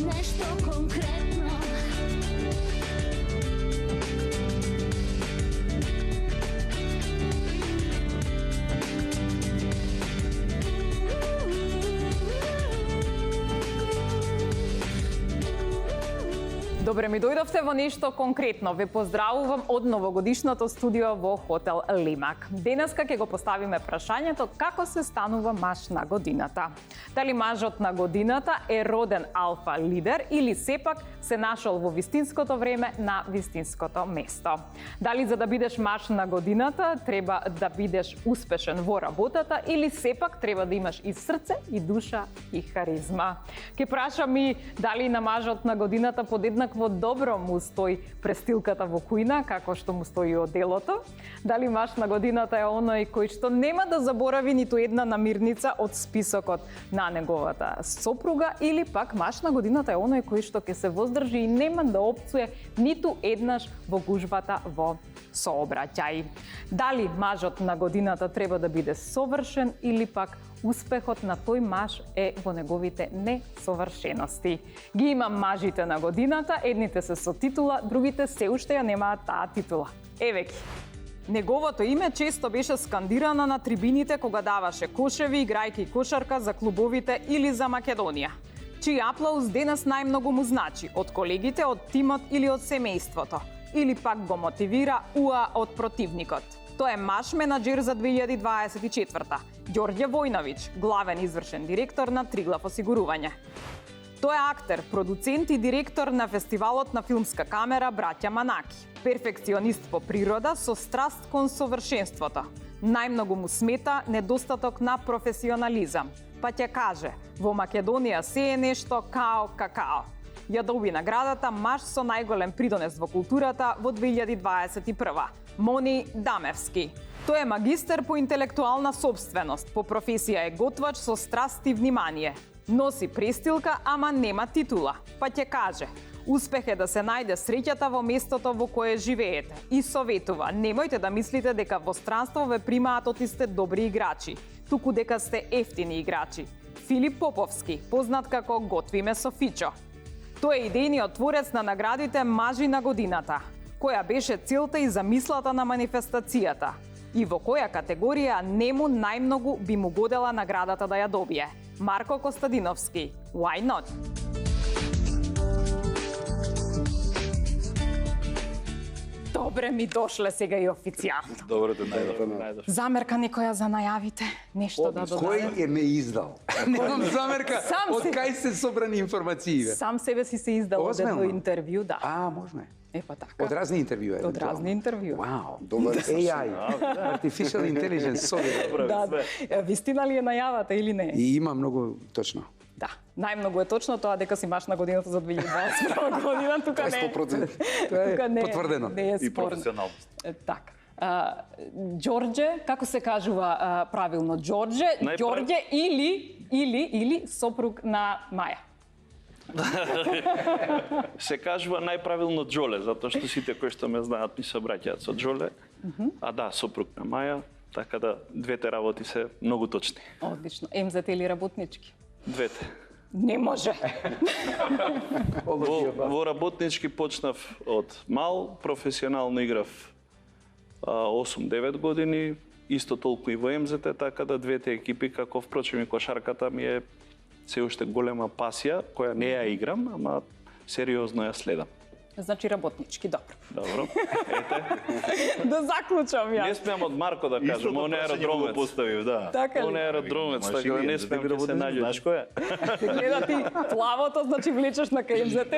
nešto konkretno. Добре ми дојдовте во нешто конкретно. Ве поздравувам од новогодишното студио во хотел Лимак. Денеска ќе го поставиме прашањето како се станува маж на годината. Дали мажот на годината е роден алфа лидер или сепак се нашол во вистинското време на вистинското место. Дали за да бидеш маж на годината треба да бидеш успешен во работата или сепак треба да имаш и срце, и душа, и харизма. Ке прашам и дали на мажот на годината подеднакво добро му стои престилката во кујна, како што му стои оделото. Дали маж на годината е оној кој што нема да заборави ниту една намирница од списокот на неговата сопруга, или пак маж на годината е оној кој што ќе се воздржи и нема да опцуе ниту еднаш во гужвата во сообраќај. Дали мажот на годината треба да биде совршен или пак успехот на тој маж е во неговите несовршености. Ги имам мажите на годината, едните се со титула, другите се уште ја немаат таа титула. Еве ги. Неговото име често беше скандирано на трибините кога даваше кошеви, играјки кошарка за клубовите или за Македонија. Чиј аплауз денес најмногу му значи, од колегите, од тимот или од семејството, или пак го мотивира уа од противникот. Тој е маж менаџер за 2024-та. Ѓорѓе Војновиќ, главен извршен директор на Триглав осигурување. Тој е актер, продуцент и директор на фестивалот на филмска камера Браќа Манаки. Перфекционист по природа со страст кон совршенството. Најмногу му смета недостаток на професионализам. Па ќе каже, во Македонија се е нешто као какао. Ја доби наградата маж со најголем придонес во културата во 2021. Мони Дамевски. Тој е магистер по интелектуална собственост, по професија е готвач со страст и внимание. Носи престилка, ама нема титула. Па ќе каже, успех е да се најде среќата во местото во кое живеете. И советува, немојте да мислите дека во странство ве примаат отисте добри играчи, туку дека сте ефтини играчи. Филип Поповски, познат како Готвиме со Фичо. Тој е идејниот творец на наградите Мажи на годината, која беше целта и замислата на манифестацијата, и во која категорија нему најмногу би му годела наградата да ја добие. Марко Костадиновски, Why Not? Добре ми дошле сега и официјално. Добре те најдов. Замерка некоја за најавите? Нешто да додаде? Кој е ме издал? Немам замерка. Сам Од се- кај се собрани информации? Бе? Сам себе си се издал од едно Озмено? интервју, да. Можно е. Е, па така. Од разни интервјуи. Од разни интервјуи. Вау, добар AI, Artificial Intelligence, собира. Да, вистина ли е најавата или не? И има многу точно. Да, најмногу е точно тоа дека си маж на годината за 2021 година, тука не. 100%. Тоа е Тука не, потврдено. не е И спорно. професионалност. Така. Ѓорѓе, како се кажува правилно? Ѓорѓе, Ѓорѓе или сопруг на Маја. Се кажува најправилно Џоле, затоа што сите кои што ме знаат ми се обраќаат со Џоле. А да, сопруг на Маја, така да двете работи се многу точни. Одлично. МЗТ или работнички? Двете. Не може. Во работнички почнав од мал, професионално играв 8-9 години, исто толку и во МЗТ, така да двете екипи, како впрочем и кошарката ми е се уште голема пасија, која не ја играм, ама сериозно ја следам. Значи работнички, добро. Добро. Ете. Да заклучам Не ја. смеам од Марко да кажам, он е аеродромец. Поставив, да. Така Он е ли? аеродромец, така да не смеам да се наѓу. Знаеш кој е? Гледа ти плавото, значи влечеш на КМЗТ,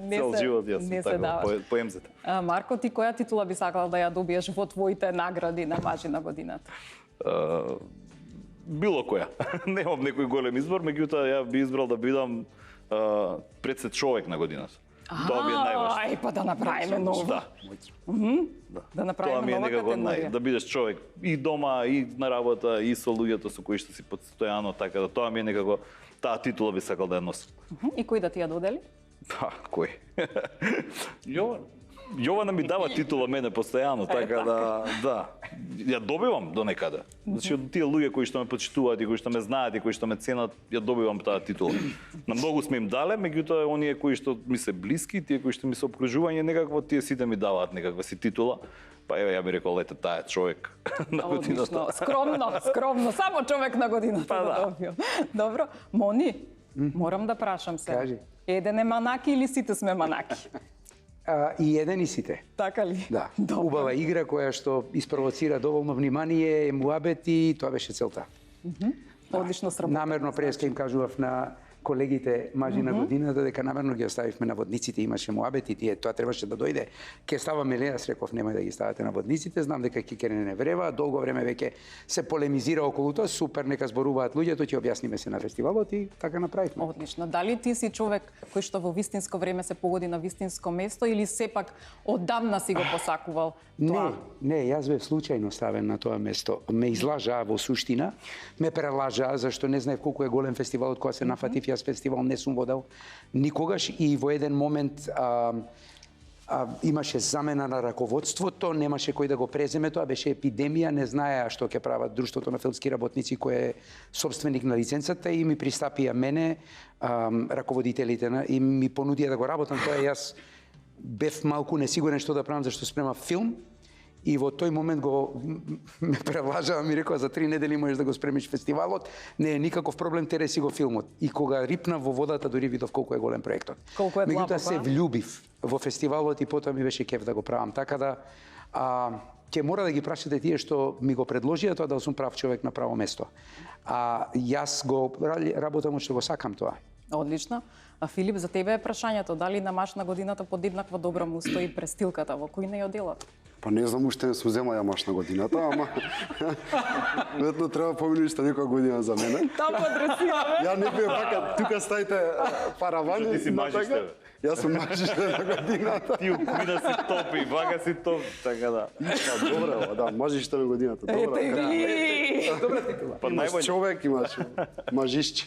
не се Цел живот јас не сум се така, дава. по МЗТ. Марко, ти која титула би сакал да ја добиеш во твоите награди на мажи на годината? Било која. Немам некој голем избор, меѓутоа ја би избрал да бидам председ човек на годината. Тоа би е најважно. Ај, па да направиме ново. Да. Да Тоа направиме ми е нова некако категорија. да бидеш човек и дома, и на работа, и со луѓето со кои што си постојано, така да тоа ми е некако таа титула би сакал да ја носам. И кој да ти ја додели? Кој? Јован. Јована ми дава титула мене постојано, така да. Ја добивам до некаде. Значи од тие луѓе кои што ме почитуваат и кои што ме знаат и кои што ме ценат, ја добивам таа титула. На многу сме им дале, меѓутоа оние кои што ми се блиски, тие кои што ми се обкружување, некако тие сите ми даваат некаква си титула. Па еве ја би рекол, ете таа е човек на годината. Скромно, само човек на годината да добио. Добро, Мони, морам да прашам се. Кажи. Еден е манаки или сите сме манаки? И еден и сите. Така ли? Да. Добро. Убава игра која што испровоцира доволно внимание, муабет и тоа беше целта. Одлично сработено. Намерно преска им кажував на колегите мажи на годината дека намерно ги оставивме на водниците, имаше муабет и тие тоа требаше да дојде. Ке ставаме ли, јас реков немај да ги ставате на водниците, знам дека Кикене не врева, долго време веќе се полемизира околу тоа, супер, нека зборуваат луѓето, ќе објасниме се на фестивалот и така направивме. Одлично. Дали ти си човек кој што во вистинско време се погоди на вистинско место или сепак оддавна си го посакувал тоа? Не, јас бев случајно ставен на тоа место. Ме излажаа во суштина, ме прелажаа зашто не знаев колку е голем фестивалот кога се нафатив. Јас фестивал не сум водел никогаш и во еден момент имаше замена на раководството, немаше кој да го преземе тоа, беше епидемија, не знаеа што ќе прават Друштвото на филмски работници кој е собственик на лиценцата и ми пристапија мене раководителите и ми понудија да го работам тоа. Јас бев малку несигурен што да правам зашто спремав филм. И во тој момент ме прелажаа, ми рекоа за 3 недели можеш да го спремиш фестивалот, не е никаков проблем, тереси го филмот. И кога рипнав во водата, дури видов колку е голем проектот. Колку е длабоко. Меѓутоа се влюбив во фестивалот и потоа ми беше кеф да го правам. Така да ќе мора да ги прашате тие што ми го предложија тоа, да сум прав човек на право место. Јас го работам што го сакам тоа. Одлично. А Филип, за тебе е прашањето, дали на маш на годината подеднаква добра му стои престилката, во кој не ја делат? Па не знам, уште не сум земал ја маш на годината, ама веројатно треба помине уште некоја година за мене. Таму адресираме. Ја не бев вака, тука ставите паравани. Ти си мажиште, бе. Јас сум мажиште на годината. Ти укуина си топи, вага си топ, така да. Добре, да, мажиште на годината. Ете Добре. ви! Добра титула. Па Имаш најбољ човек, имаш мажишче.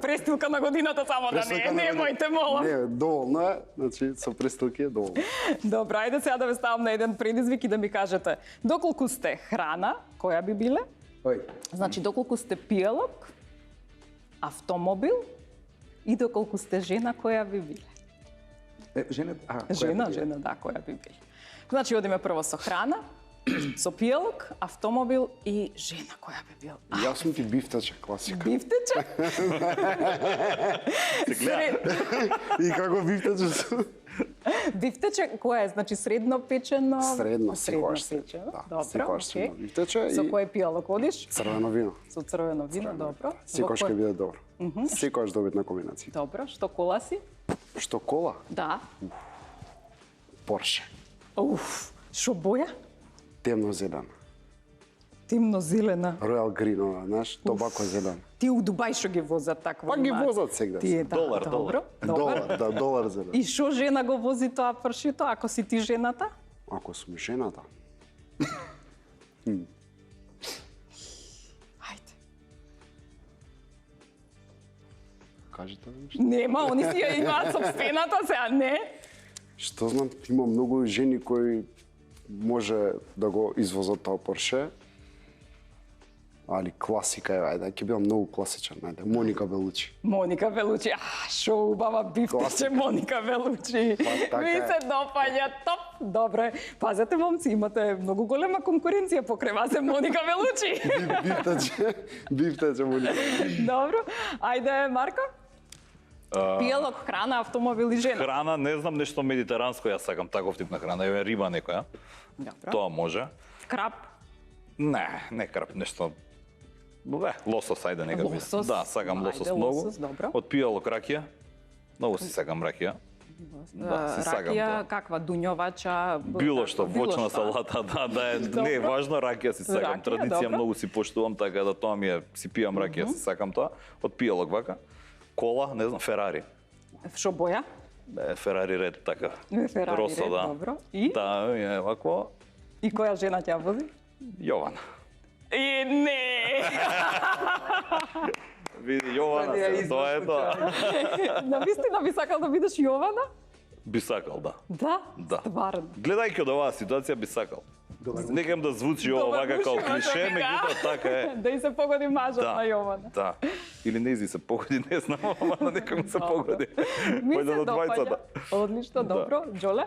Престилка на годината само да не, немојте, молам. Не, доволно е, значи со престилки е доволно. Добра, ајде сега да ве ставам на еден предизвик и да ми кажете доколку сте храна, која би биле? Ој. Значи доколку сте пијалок, автомобил и доколку сте жена, која би биле? Жена, Жена, да, која би биле. Значи одиме прво со храна, со пијалок, автомобил и жена, која би бил? Јас сум ти бифтаче, класика. Бифтече? И како бифтаче сум? Бифтече, која е? Значи средно печено? Средно, секогаш. печено. Да, Добро, секогаш сум окей. на бифтече Со и кој пијалок одиш? црвено вино. Со црвено вино, добро. Секогаш Во ќе кој- биде добро. Секогаш добитна комбинација. Добро, што кола си? Што кола? Да. Порше. Уф, шо боја? Темно зелен. Темно зелена. Роял Грин, ова, знаеш, тобако зелен. Ти у Дубај што ги возат такво? Па ги возат сегда. Тие, да, Долар, добро. Долар, да, долар зелен. И шо жена го вози тоа пршито, ако си ти жената? Ако сум жената, Ајде. кажете ми нешто. Нема, они си ја имаат собствената сега, не? Што знам, има многу жени кои може да го извозат тоа Порше. Али класика е, ајде, ќе бидам многу класичен, ајде, Моника Белучи. Моника Белучи, шо убава бифтече Класика. Моника Белучи. така Ми е. се допаѓа, топ. Добре, пазете момци, имате многу голема конкуренција покрај вас е Моника Белучи. Бифтаче Моника. Добро, ајде Марко. Пијалок, храна, автомобил и жена. Храна, не знам, нешто медитеранско, јас сакам таков тип на храна, еве риба некоја. Добро. Тоа може. Крап. Не крап, нешто. Лосос, ајде нека биде. Лосос? Да, сакам Ајде, лосос многу. лосос, добро. Од пијалок ракија. Многу си сакам ракија. Да, си сакам Ракија, тоа. каква, дуњовача? Било што, што. вочна салата, да е, не е Добро. важно, ракија си сакам. Ракија, Традиција добро. многу си поштувам, така да тоа ми е, си пијам ракија, си сакам тоа. Од пијалок вака. Кола, не знам, Ферари. Шо боја? Ферари ред, така. Ферари Росо, ред, да. добро. И? Да, е вакво. И која жена ќе ја вози? Јована. И не! Види, Јована се, тоа е тоа. На вистина би сакал да бидеш Јована? Би сакал, да. Да? Да. Стварно. Гледајќи од оваа ситуација би сакал. Некам да звучи ова Добар вака као уши, клише, вака, меѓутоа така е. Да и се погоди мажот Да, на Јована. да. Или нези се погоди, не знам, ама на некој се погоди. Ми Појде се до двајцата. допаѓа. Одлично, добро. Джоле?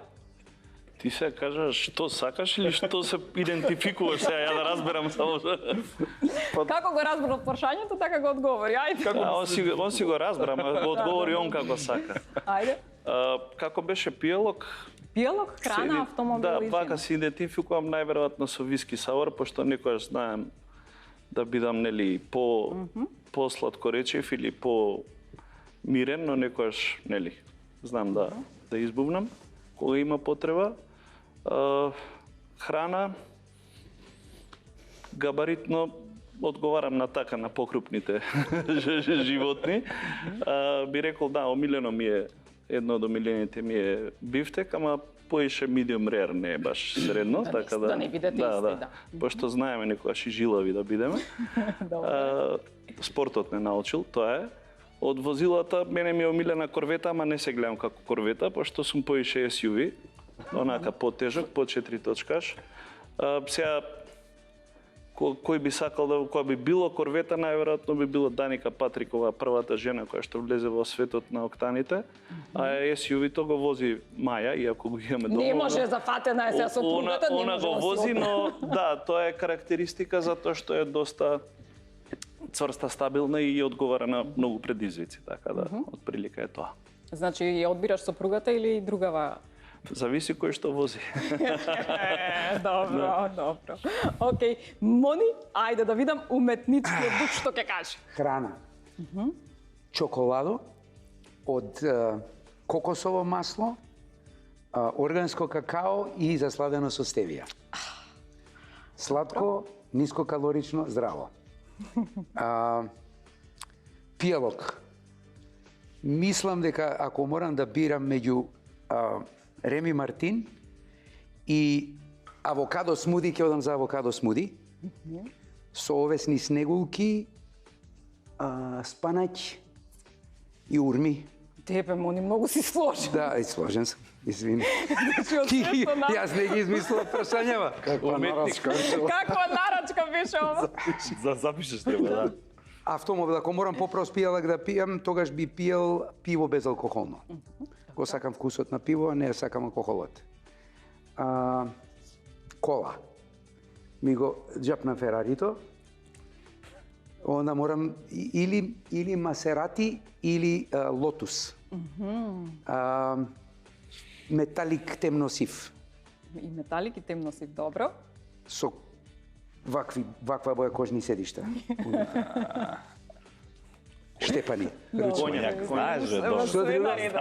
Ти се кажаш што сакаш или што се идентификуваш сега, ја да разберам само. Како го разбрав прашањето, така го одговори. Ајде. Он си го разбра, ама го одговори он како сака. Ајде. Како беше пиелок? Пиелок, храна, автомобил Да, и вака се идентификувам најверојатно со виски саур, пошто некојаш знаем да бидам нели по сладкоречив или по мирен, но некојаш нели знам да избувнам кога има потреба. Храна габаритно одговарам на така на покрупните животни. Би рекол да, омилено ми е, едно од омилените ми е бифтек, ама поише medium rare, не е баш средно, Да, така да не бидете исти, да. Пошто знаеме некогаш и жилави да бидеме. Спортот не научил, тоа е. Од возилата мене ми е омилена корвета, ама не се гледам како корвета, пошто сум поише SUV, онака потежок, по 4 точкаш. Сега кој би сакал да, која би било корвета, најверојатно би било Даника Патрикова, првата жена која што влезе во светот на октаните, а SUV-то го вози Маја, иако го имаме дома. Не може зафатена е сега сопругата, не Она може го да вози, си но да, тоа е карактеристика затоа што е доста цврста, стабилна и одговара на многу предизвици, така да, отприлика е тоа. Значи, ја одбираш сопругата или другава? Зависи кој што вози. Добро, добро. Океј, Мони, ајде да видам уметничкиот дух што ќе каже. Храна. Чоколадо од кокосово масло, органско какао и засладено со стевија. Сладко, нискокалорично, здраво. Пиелок. Мислам дека ако морам да бирам меѓу Реми Мартин и авокадо смуди, ќе одам за авокадо смуди. Со овесни снегулки, спанаќ и урми. Тебе, Мони, многу си сложен. Да, и сложен сум. Извини. Значи, од се што на... Јас не ги измислував прашањава. Каква нарачка. Каква нарачка беше ова? Запишеш треба, да. Автомобил, ако морам попрос пијалак да пијам, тогаш би пиел пиво безалкохолно. Го сакам вкусот на пиво, а не сакам алкохолот. Кола. Ми го џапна Ферарито. Онда морам или Масерати или Лотус. Металик темносив. И металик и темносив, добро. Со ваква боја кожни седишта. Штепани. Коњак, знаеш, бе, Ево, Што све друго? наредо.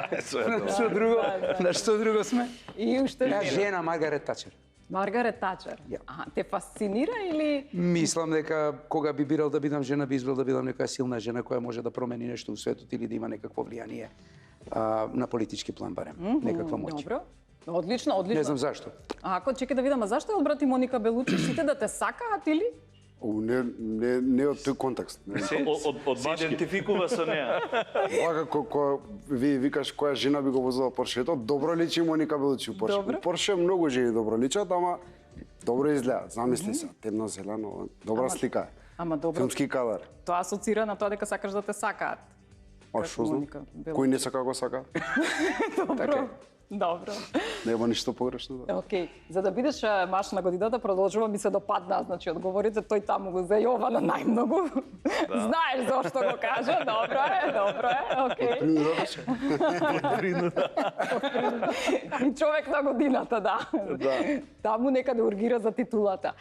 Што друго? На што друго сме? И уште Ја не. жена Маргарет Тачер. Маргарет Тачер. Ја. Аха, те фасцинира или... Мислам дека кога би бирал да бидам жена, би избрал да бидам некоја силна жена која може да промени нешто у светот или да има некакво влијание на политички план барем, некаква моќ. Добро. Одлично, одлично. Не знам зашто. А ако чекай да видам, а зашто ја одбрати Моника Белучи? Сите да те сакаат или? Не од тој контекст. од Се башки. идентификува со неа. Вака кога ви викаш која жена би го возила Поршето, добро личи Моника Белучи у Порше. Добро. У Порше многу жени добро личат, ама добро изгледаат. Замисли се, темно зелено, добра слика е. Ама добро, Филмски кадар. тоа асоцира на тоа дека сакаш да те сакаат. А што знам? Моника Белучи. Кој не сака го сака? Добро. Добро. Нема ништо погрешно. Да. Океј, за да бидеш маш на годината, продолжува ми се допадна, значи одговорите, тој таму го за Јована најмногу. Знаеш зошто го кажа, добро е, океј. И човек на годината, да. Таму некаде ургира за титулата.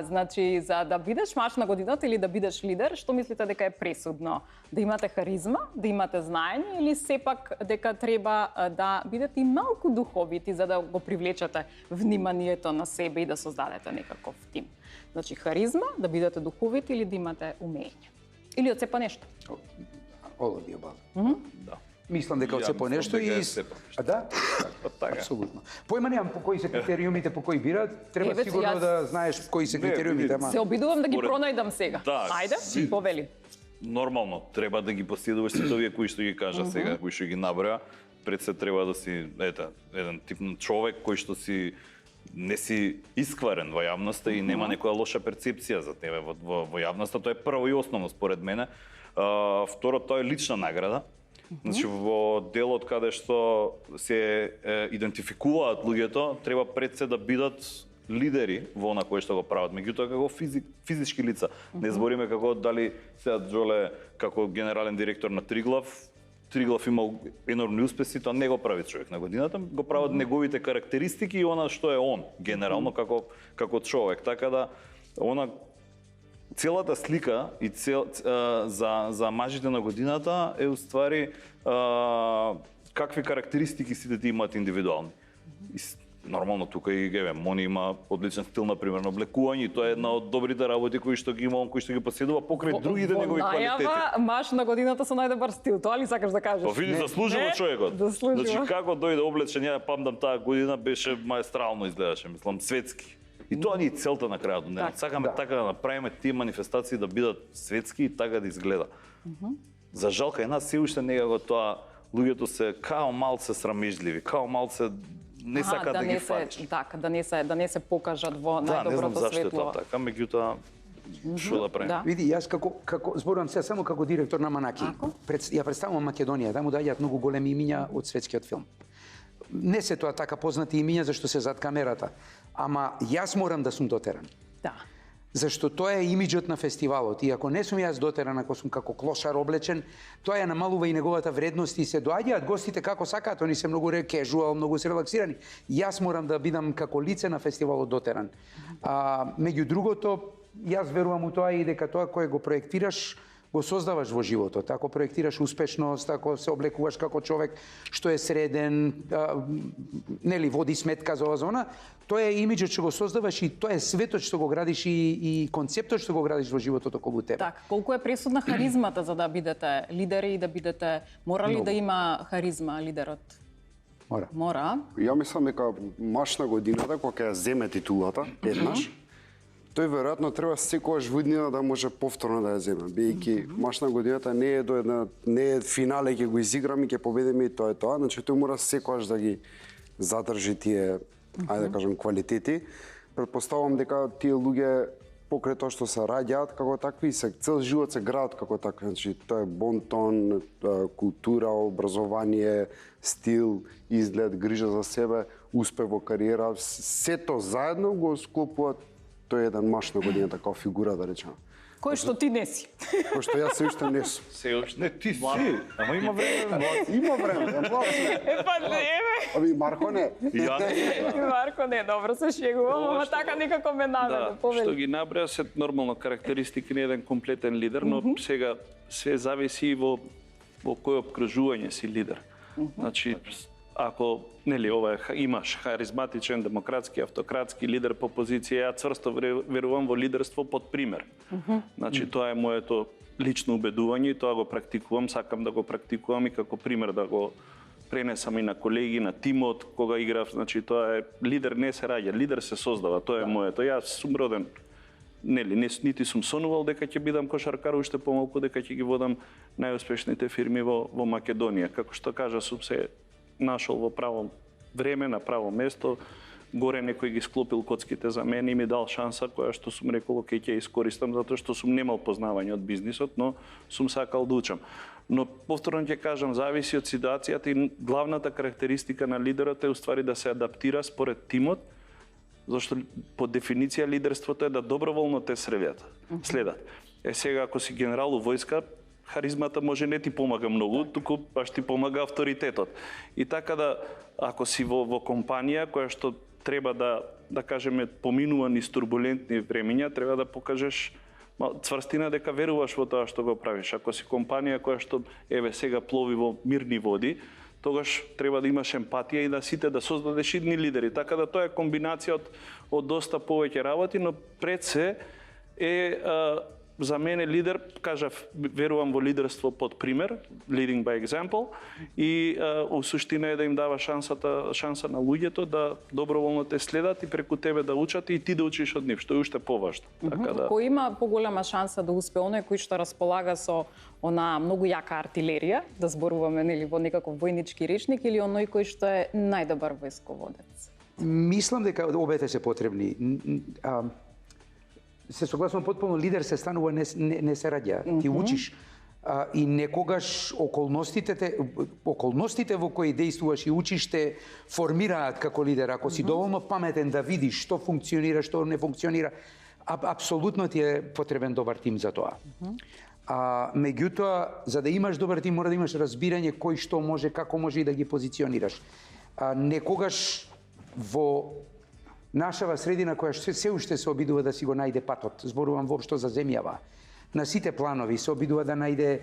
Значи, за да бидеш маш на годината или да бидеш лидер, што мислите дека е пресудно? Да имате харизма, да имате знаење или сепак дека треба да бидете и малку духовити за да го привлечете вниманието на себе и да создадете некаков тим? Значи, харизма, да бидете духовити или да имате умење? Или од сепа нешто? All of the above. Да. Мислам дека од се по мислам нешто дека и... е се по нешто. А да? Така. Апсолутно. Појма немам по кои се критериумите по кои бираат. Треба Еве, сигурно јас- да знаеш кои се критериумите, ама... Се обидувам да ги Според- пронајдам сега. Да, Ајде, повели. нормално треба да ги поседуваш сите овие кои што ги кажа сега, кои што ги наброја. Пред се треба да си еден тип на човек кој што си не си искварен во јавноста и нема некоја лоша перцепција за тебе во јавноста. Тоа е прво и основно според мене. Второ, тоа е лична награда. Значи во делот каде што се идентификуваат луѓето, треба пред се да бидат лидери во она кое што го прават. Меѓутоа како физички лица, не збориме како дали сега Џоле како генерален директор на Триглав имал енормни успеси, тоа не го прави човек на годината, го прават неговите карактеристики и она што е он, генерално како човек. Така да, целата слика и за мажите на годината е уствари какви карактеристики сите ти имаат индивидуални. Нормално тука и Мони има одличен стил на пример на облекување и тоа е една од добрите работи кои што ги има он, кои што ги поседува покрај другите негови квалитети. Во најава маш на годината со најдобар стил, тоа ли сакаш да кажеш? Па види, заслужува човекот. Значи како дојде облечен, ја памтам таа година беше маестрално изгледаше, мислам светски. И тоа ни е целта на крајот. Сакаме така да направиме тие манифестации да бидат светски и така да изгледа. За жал кај нас се уште некако тоа луѓето се као малце срамежливи, као малце не сака да ги фатиш. Така, да не се покажат во најдоброто светло. Да, не знам зашто е тоа така, меѓутоа што да правим. Види, јас како зборувам се само како директор на Манаки. Ја представувам Македонија, таму доаѓаат многу големи имиња од светскиот филм. Не се тоа така познати имиња зашто се зад камерата, ама јас морам да сум дотеран. Да. Зашто тоа е имиџот на фестивалот и ако не сум јас дотеран, ако сум како клошар облечен, тоа ја намалува и неговата вредност и се доаѓаат гостите како сакаат, они се многу кежуал, многу се релаксирани. Јас морам да бидам како лице на фестивалот дотеран. Меѓу другото, јас верувам у тоа и дека тоа кое го проектираш го создаваш во животот. Ако проектираш успешност, ако се облекуваш како човек што е среден, нели води сметка за ова зона, тоа е имиџот што го создаваш и тоа е светот што го градиш и концептот што го градиш во животот околу тебе. Така, колку е пресудна харизмата за да бидете лидери и да бидете, мора ли да има харизма лидерот? Мора. Ја мислам дека маш на годината кога ќе ја земе титулата еднаш, тој веројатно треба секогаш во иднина да може повторно да ја земе. Бидејќи маш на годината не е финале ќе го изиграме и ќе победиме и тоа е тоа, значи тој мора секогаш да ги задржи тие, ајде да кажам, квалитети. Претпоставувам дека тие луѓе покрај тоа што се раѓаат како такви, цел живот се градат како такви, значи тоа е бонтон, култура, образование, стил, изглед, грижа за себе, успех во кариера, сето заедно го склопуваат тој е еден маш на годината како фигура, да речеме. Кој што ти не си. Кој што јас се уште не сум. Се уште не ти си. Ама има време, Има време, млад сум. Па не бе. Ами Марко не. Марко не, добро се шегувам, ама така некако ме наведе. Што ги набреа се нормално карактеристики на еден комплетен лидер, но сега се зависи и во кој опкружување си лидер. Значи, ако имаш харизматичен, демократски, автократски лидер по позиција, ја цврсто верувам во лидерство под пример. Значи, тоа е моето лично убедување и тоа го практикувам, сакам да го практикувам и како пример да го пренесам и на колеги, на тимот, кога играв. Значи, тоа е лидер не се раѓа, лидер се создава, тоа е моето. Јас сум роден, нити сум сонувал дека ќе бидам кошаркар, уште помалку дека ќе ги водам најуспешните фирми во Македонија. Како што кажа, сум се нашол во право време, на право место, горе некој ги склопил коцките за мене и ми дал шанса која што сум рекол ќе ја искористам затоа што сум немал познавање од бизнисот, но сум сакал да учам. Но повторно ќе кажам, зависи од ситуацијата и главната карактеристика на лидерот е уствари да се адаптира според тимот, зашто по дефиниција лидерството е да доброволно те следат. Сега ако си генерал у војска, харизмата може не ти помага многу, туку баш ти помага авторитетот. И така да, ако си во компанија која што треба да кажеме поминува низ турбулентни времиња, треба да покажеш цврстина дека веруваш во тоа што го правиш. Ако си компанија која што сега плови во мирни води, тогаш треба да имаш емпатија и да сите да создадеш идни лидери. Така да тоа е комбинација од доста повеќе работи, но пред се е за мене лидер, кажав, верувам во лидерство под пример, leading by example, и у суштина е да им дава шанса на луѓето да доброволно те следат и преку тебе да учат и ти да учиш од нив, што е уште поважно. Така да Кој има поголема шанса да успее оној кој што располага со она многу јака артилерија, да зборуваме нели во некаков војнички речник, или оној кој што е најдобар војсководец? Мислам дека обете се потребни. Се согласувам потполно, лидер се станува, не се раѓа. Ти учиш. И некогаш околностите во кои действуваш и учиш те формираат како лидер. Ако си доволно паметен да видиш што функционира, што не функционира, апсолутно ти е потребен добар тим за тоа. Меѓутоа, за да имаш добар тим, мора да имаш разбирање кој што може, како може и да ги позиционираш. Некогаш во нашава средина која се уште се обидува да си го најде патот, зборувам воопшто за земјава, на сите планови се обидува да најде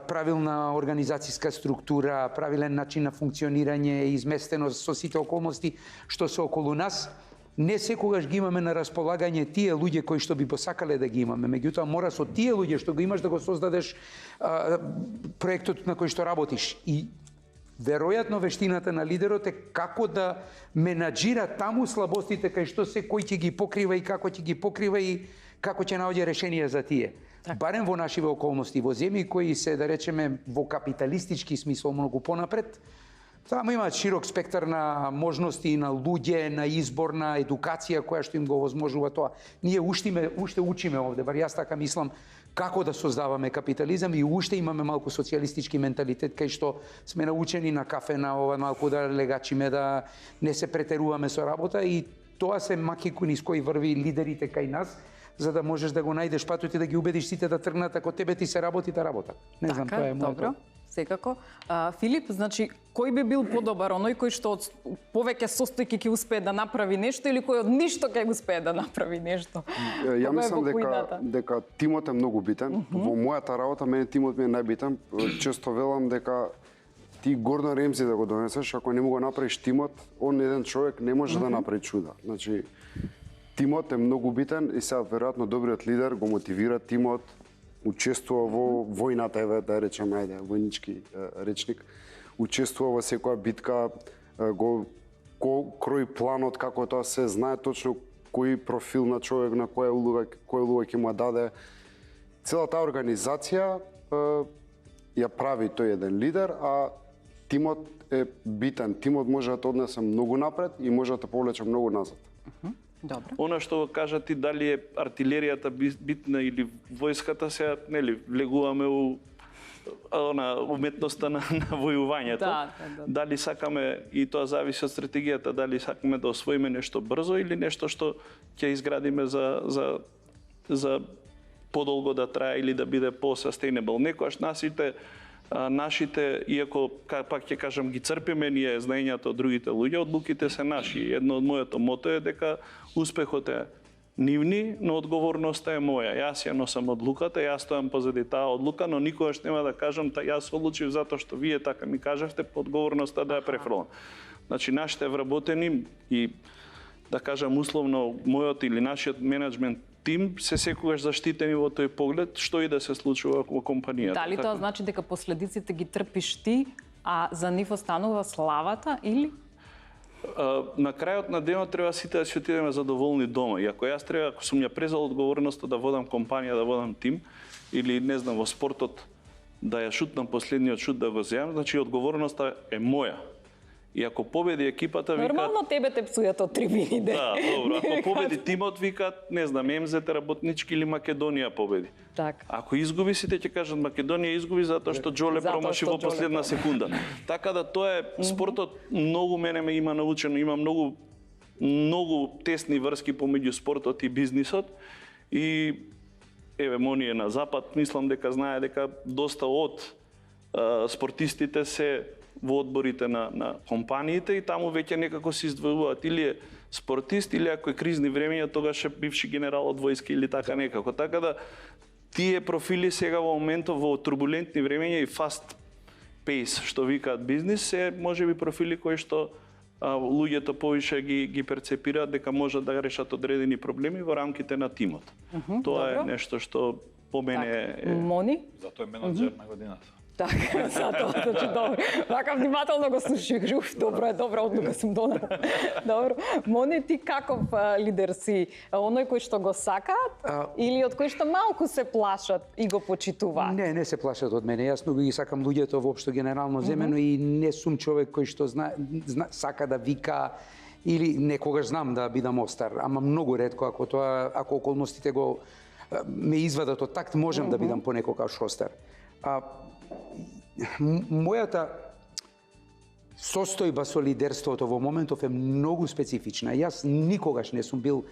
правилна организацијска структура, правилен начин на функционирање, изместеност со сите околности што се околу нас. Не секогаш ги имаме на располагање тие луѓе кои што би посакале да ги имаме. Меѓутоа мора со тие луѓе што го имаш да го создадеш проектот на кој што работиш. И веројатно вештината на лидерот е како да менаџира таму слабостите кај што се кој ќе ги покрива и како ќе ги покрива и како ќе наоѓе решенија за тие. Барем во нашиве околности, во земји кои се, да речеме, во капиталистички смисол многу понапред, таму имаат широк спектар на можности, на луѓе, на избор, на едукација која што им го возможува тоа. Ние уште учиме овде, бар јас така мислам, како да создаваме капитализам и уште имаме малку социјалистички менталитет кај што сме научени на кафе, на ова малку да легачиме, да не се претеруваме со работа и тоа се макику низ кои врви лидерите кај нас, за да можеш да го најдеш патот и да ги убедиш сите да тргнат, ако тебе ти се работи, да работат. Не знам, тоа е моето. Добро. Секако. Филип, значи, кој би бил подобар, оној кој што од повеќе состојки ќе успее да направи нешто или кој од ништо ќе успее да направи нешто? Ја мислам дека тимот е многу битен. Во мојата работа мене тимот ми е најбитен. Често велам дека ти Гордон Ремзи да го донесеш, ако не му го направиш тимот, он еден човек не може да направи чуда. Значи, тимот е многу битен и сега веројатно добриот лидер го мотивира тимот, учествува во војната, еве да речеме, ајде, војнички речник, учествува во секоја битка, го крои планот како тоа се знае точно кој профил на човек, на која улога ќе му даде. Целата организација ја прави тој еден лидер, а тимот е битен. Тимот може да те однесе многу напред и може да те повлече многу назад. Добро. Она што кажа ти, дали е артилеријата битна или војската, сега нели влегуваме у уметноста на војувањето. Да. Дали сакаме, и тоа зависи од стратегијата, дали сакаме да освоиме нешто брзо или нешто што ќе изградиме за подолго да трае или да биде по-sustainable. Некојаш нашите, иако пак ќе кажам, ги црпиме ние знаењата од другите луѓе, одлуките се наши. Едно од моето мото е дека успехот е нивни, но одговорноста е моја. Јас ја носам одлуката, јас стојам позади таа одлука, но никогаш нема да кажам јас одлучив затоа што вие така ми кажавте, одговорноста да ја префрлам. Значи нашите вработени и да кажам условно мојот или нашиот менеджмент тим се секогаш заштитени во тој поглед, што и да се случува во компанијата. Дали тоа значи дека последиците ги трпиш ти, а за нив останува славата или? На крајот на денот треба сите да си отидеме задоволни дома. И ако јас треба, ако сум ја презал одговорноста да водам компанија, да водам тим, или не знам во спортот да ја шутнам последниот шут да го земам, значи одговорноста е моја. И ако победи екипата, викаат... Нормално тебе те псујат од трибините. Да, добро. Ако победи тимот, викаат, не знам, МЗТ работнички или Македонија победи. Так. Ако изгуби, сите ќе кажат Македонија изгуби затоа што Џоле промаши во последна секунда. Така да тоа е спортот многу мене ме има научено, има многу тесни врски помеѓу спортот и бизнисот и еве моние на запад мислам дека знае дека доста од спортистите се во одборите на компаниите и таму веќе некако се издвојуваат или е спортист или ако е кризни времења тогаш е бивши генерал од војска или така некако. Така да тие профили сега во моментов во турбулентни времења и fast pace што викаат бизнис се можеби профили кои што луѓето повише ги перцепираат дека можат да решат одредени проблеми во рамките на тимот. Тоа е нешто што по мене е... Мони? Затоа е менаџер на годината. Така, затоа, значи добро. Вака внимателно го слушах. Добро, одлука сум донала. Добро. Мони, ти каков лидер си? Оној кој што го сакаат или од кој што малку се плашат и го почитуваат? Не се плашат од мене. Јас многу ги сакам луѓето воопшто генерално земено и не сум човек кој што сака да вика или некогаш знам да бидам остар, ама многу ретко ако околностите го ме извадат од такт, можам да бидам понекогаш остар. Мојата состојба со лидерството во моментов е многу специфична. Јас никогаш не сум бил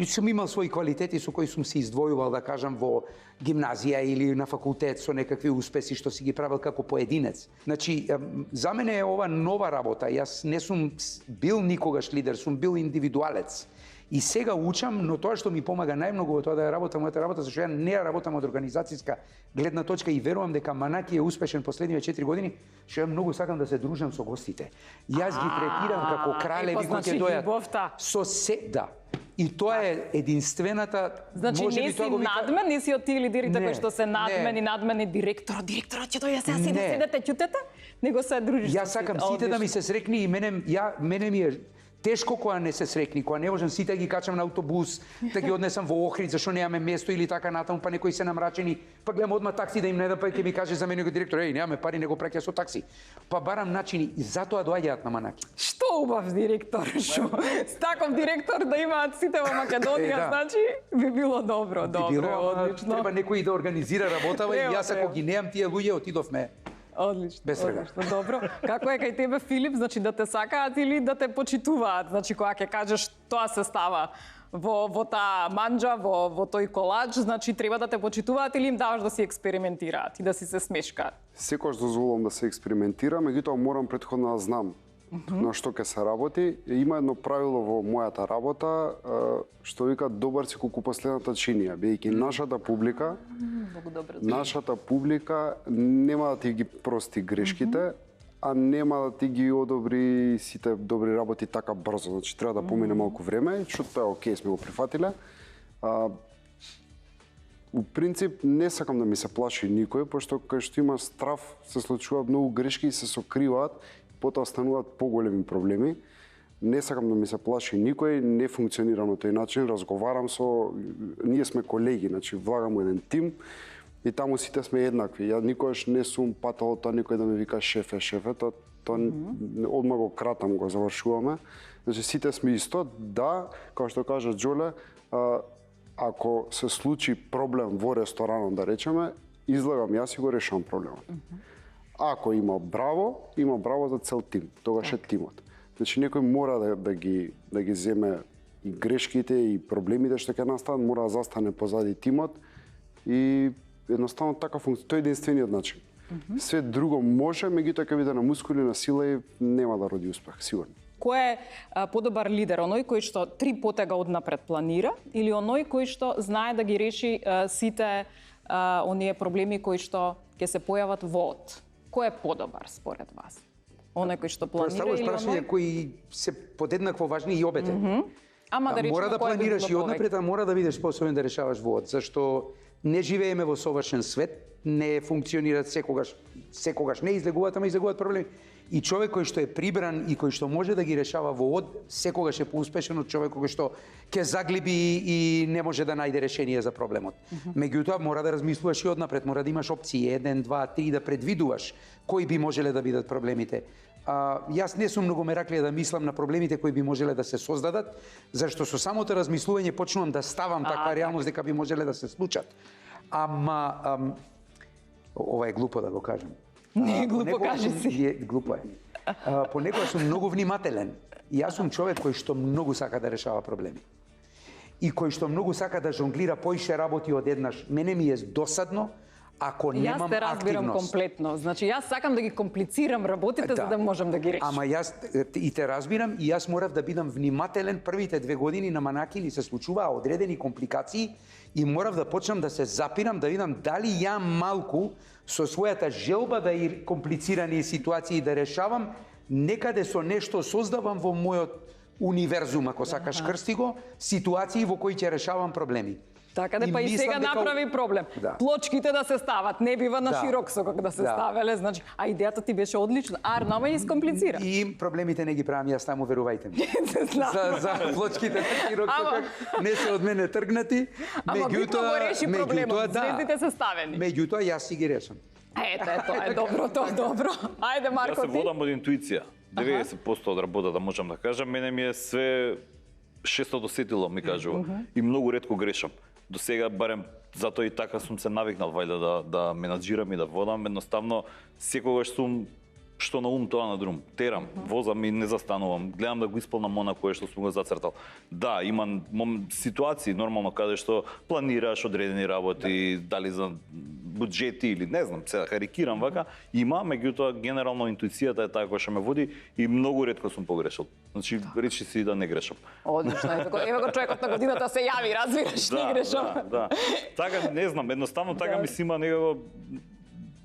сум имал своји квалитети со кои сум се издвојувал, да кажам, во гимназија или на факултет со некакви успеси што си ги правил како поединец. Значи, за мене е ова нова работа. Јас не сум бил никогаш лидер, сум бил индивидуалец. И сега учам, но тоа што ми помага најмногу во тоа да ја работам мојата работа, зашто ја не ја работам од организацијска гледна точка и верувам дека Манаки е успешен последниве 4 години, што ја многу сакам да се дружам со гостите. Јас ги третирам како кралеви кои ќе дојат со се, да. И тоа е единствената, значи може не би си тоа го вика... надмен, не си од тие лидерите кои што се надмени, надмени директорот ќе дојде сега седете ќутете, него се дружиш. Јас сакам сите да ми се срекни и мене ми е тешко кога не се срекни, кога не можам сите ги качам на автобус, да ги однесам во Охрид зашто немаме место или така натаму, па некои се намрачени, па гледам одма такси да им не да, па ќе ми каже заменикот директор, еј, немаме пари, него праќа со такси. Па барам начини и затоа доаѓаат на Манаки. Што убав директор, шо? С таков директор да имаат сите во Македонија, значи би било добро, одлично. Треба некој да организира работава и јас ако ги неам тие луѓе отидовме. Одлично, без срега. одлично, добро. Како е кај тебе, Филип, значи да те сакаат или да те почитуваат? Значи кога ќе кажеш тоа се става во таа манџа, во тој колач, значи треба да те почитуваат или им даваш да си експериментираат и да си се смешкаат? Секогаш дозволувам да се експериментира, меѓутоа морам претходно да знам на што ќе се работи. Има едно правило во мојата работа, што вика добар си колку последната чинија, бидејќи нашата публика, нашата публика нема да ти ги прости грешките, а нема да ти ги одобри сите добри работи така брзо. Значи треба да помине малку време, што тоа е окей, сме го прифатиле. У принцип не сакам да ми се плаши никој, пошто кај што има страв се случуваат многу грешки и се сокриваат, потоа стануваат поголеми проблеми. Не сакам да ми се плаши никој, не функционирам на тој начин, разговарам со... Ние сме колеги, значи влагам во еден тим и таму сите сме еднакви. Ја никогаш не сум патал тоа никој да ме вика шефе, тоа одма го кратам, го завршуваме. Значи сите сме исто, да, како што кажа Џоле, ако се случи проблем во ресторанот, да речеме, излагам јас и го решавам проблемот. Ако има браво за цел тим, тогаш е тимот. Значи некој мора да ги земе и грешките и проблемите што ќе настанат, мора да застане позади тимот и едноставно така функција. Тој е единствениот начин. Све друго може, меѓутоа ќе биде на мускули, на сила и нема да роди успех, сигурно. Кој е подобар лидер, оној кој што 3 потега однапред планира или оној кој што знае да ги реши сите оние проблеми кои што ќе се појават во од? Кој е подобар според вас? Оној кој што планира или прашање кои се подеднакво важни и обете. Ама да речеме мора да кој планираш и однапред, а мора да бидеш способен да решаваш во од, зашто не живееме во совршен свет, не функционираат секогаш не излегуваат, ама излегуваат проблеми. И човек кој што е прибран и кој што може да ги решава во од, секогаш е поуспешен од човек кој што ќе заглиби и не може да најде решение за проблемот. Меѓутоа мора да размислуваш и однапред, мора да имаш опции 1, 2, 3 да предвидуваш кои би можеле да бидат проблемите. Јас не сум многу мераклија да мислам на проблемите кои би можеле да се создадат, зашто со самото размислување почнувам да ставам таква реалност дека би можеле да се случат. Ама ова е глупо да го кажам. Не е глупо, кажи си. Глупо е. Понекогаш сум многу внимателен. Јас сум човек кој што многу сака да решава проблеми. И кој што многу сака да жонглира поише работи одеднаш. Мене ми е досадно ако немам активност. Јас те разбирам комплетно. Значи јас сакам да ги комплицирам работите за да можам да ги решам. Ама јас и те разбирам и јас морав да бидам внимателен првите 2 години на Манаки ни се случуваа одредени компликации и морав да почнам да се запирам да видам дали ја малку со својата желба да и комплицирани ситуации да решавам, некаде со нешто создавам во мојот универзум, ако сакаш крсти го, ситуации во кои ќе решавам проблеми. Така да И па и мислам сега дека- направи проблем. Да. Плочките да се стават, не бива на Да. широк сокак да се Да. ставеле, значи, а идејата ти беше одлична. Арнама и искомплицира. И проблемите не ги правам јас таму, верувајте ми. Знам. За плочките на широк Ама- сокак не се од мене тргнати. Ама битно го реши проблемот, да. звездите се ставени. Меѓутоа јас си ги решам. Ето, тоа е добро, тоа е добро. Ајде, Јас Марко, се ти? водам од интуиција. 90% од работата можам да кажам, мене ми е све шесто досетило, ми кажува. И многу ретко грешам. До сега барем затоа и така сум се навикнал вајда да менаџирам и да водам, едноставно секогаш сум што на ум тоа на друм. Терам, возам и не застанувам. Гледам да го исполнам она кое што сум го зацртал. Да, има ситуации нормално каде што планираш одредени работи, дали за буџети или не знам, се карикирам вака, има, меѓутоа генерално интуицијата е таа која што ме води и многу ретко сум погрешил. Значи речи си да не грешам. Одлично, еве го човекот на годината се јави, разбираш, не грешам. Да. Така не знам, едноставно така ми се има некако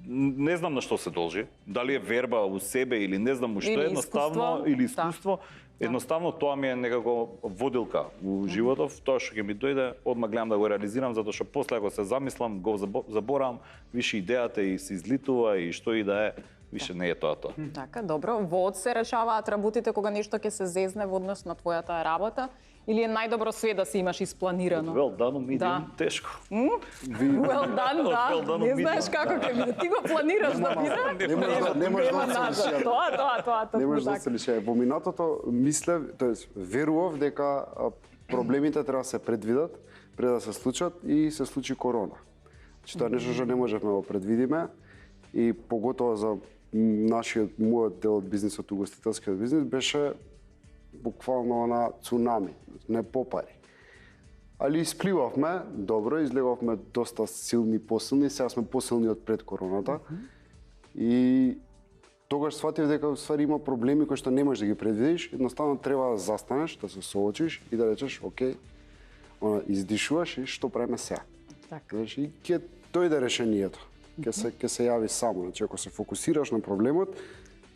не знам на што се должи, дали е верба у себе или не знам што Или е, едноставно искуство. или искуство. Едноставно тоа ми е некако водилка у животов, тоа што ќе ми дојде, одма гледам да го реализирам, затоа што после ако се замислам, го заборавам, више идејата и се излитува и што и да е, више не е тоа. Така, добро. Во од се решаваат работите кога нешто ќе се зезне во однос на твојата работа или е најдобро све да се имаш испланирано? Well done, medium, Да. тешко. Well done, да. Well done, Не medium. знаеш како ќе биде. Ти го планираш да биде? Не можеш Нема да назад. се Тоа, Не можеш да така. се лиши. Во минатото мислев, тоест верував дека проблемите треба да се предвидат пред да се случат и се случи корона. Значи тоа е нешто што не можевме да го предвидиме и поготово за мојот дел од бизнисот, угостителскиот бизнис беше буквално на цунами, не попари. Али испливавме добро, излеговме доста силни, посилни, сега сме посилни од пред короната. И тогаш сватив дека уствари има проблеми кои што не можеш да ги предвидиш, едноставно треба да застанеш, да се соочиш и да речеш, окей, издишуваш и што правиме сега. Така. Знаеш, и ќе дојде решението. Ќе се јави само. Значи, ако се фокусираш на проблемот,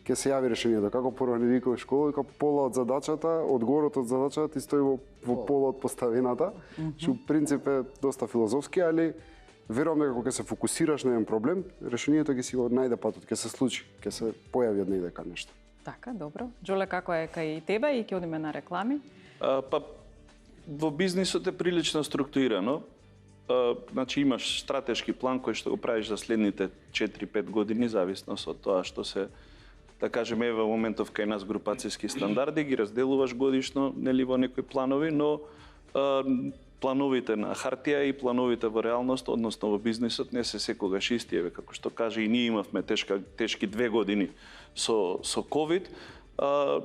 ќе се јави решението. Како прво не викав школа, дека пола од задачата, одговорот од задачата ти стои во пола од поставината, што принцип е доста филозофски, али верувам дека кога ќе се фокусираш на еден проблем, решението ќе си го најде патот, ќе се случи, ќе се појави од негде нешто. Така, добро. Джоле, како е кај тебе и ќе одиме на реклами? Па во бизнисот е прилично структурирано. Значи имаш стратешки план кој што го правиш за следните 4-5 години, зависност од тоа што се, да кажеме, во моментов кај нас групацијски стандарди, ги разделуваш годишно, нели, во некои планови, но плановите на хартија и плановите во реалност, односно во бизнисот, не се секогаш исти. Еве, како што каже, и ние имавме тешки 2 години со COVID,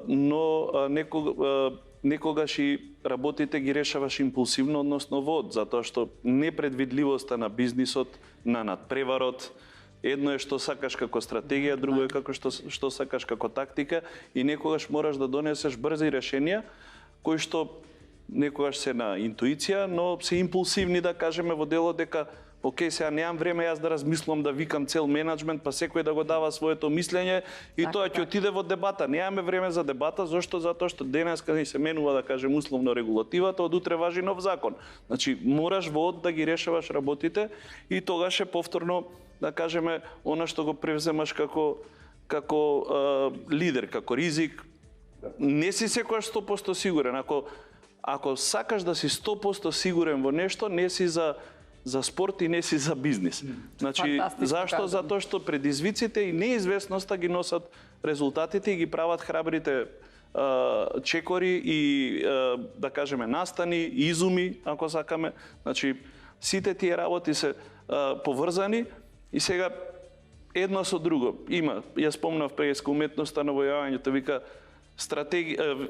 но некогаш и работите ги решаваш импулсивно, односно вод, затоа што непредвидливоста на бизнисот, на надпреварот, едно е што сакаш како стратегија, друго е како што сакаш како тактика и некогаш мораш да донесеш брзи решенија кои што некогаш се на интуиција, но се импулсивни, да кажеме, во делот дека окей, сега немам време јас да размислам, да викам цел менеджмент, па секој да го дава своето мислење и Така, тоа ќе отиде во дебата. Немаме време за дебата, зошто? Затоа што денеска ни се менува, да кажем, условно регулативата, од утре важи нов закон. Значи, мораш во од да ги решаваш работите и тогаш е повторно, да кажеме, она што го превземаш како лидер, како ризик. Не си секогаш 100% сигурен. Ако сакаш да си 100% сигурен во нешто, не си за спорт и не си за бизнис. Значи, зашто? Затоа што предизвиците и неизвестноста ги носат резултатите и ги прават храбрите чекори и, да кажеме, настани, изуми, ако сакаме. Значи, сите тие работи се поврзани и сега едно со друго. Има, ја спомнав преска уметноста на војувањето, вика,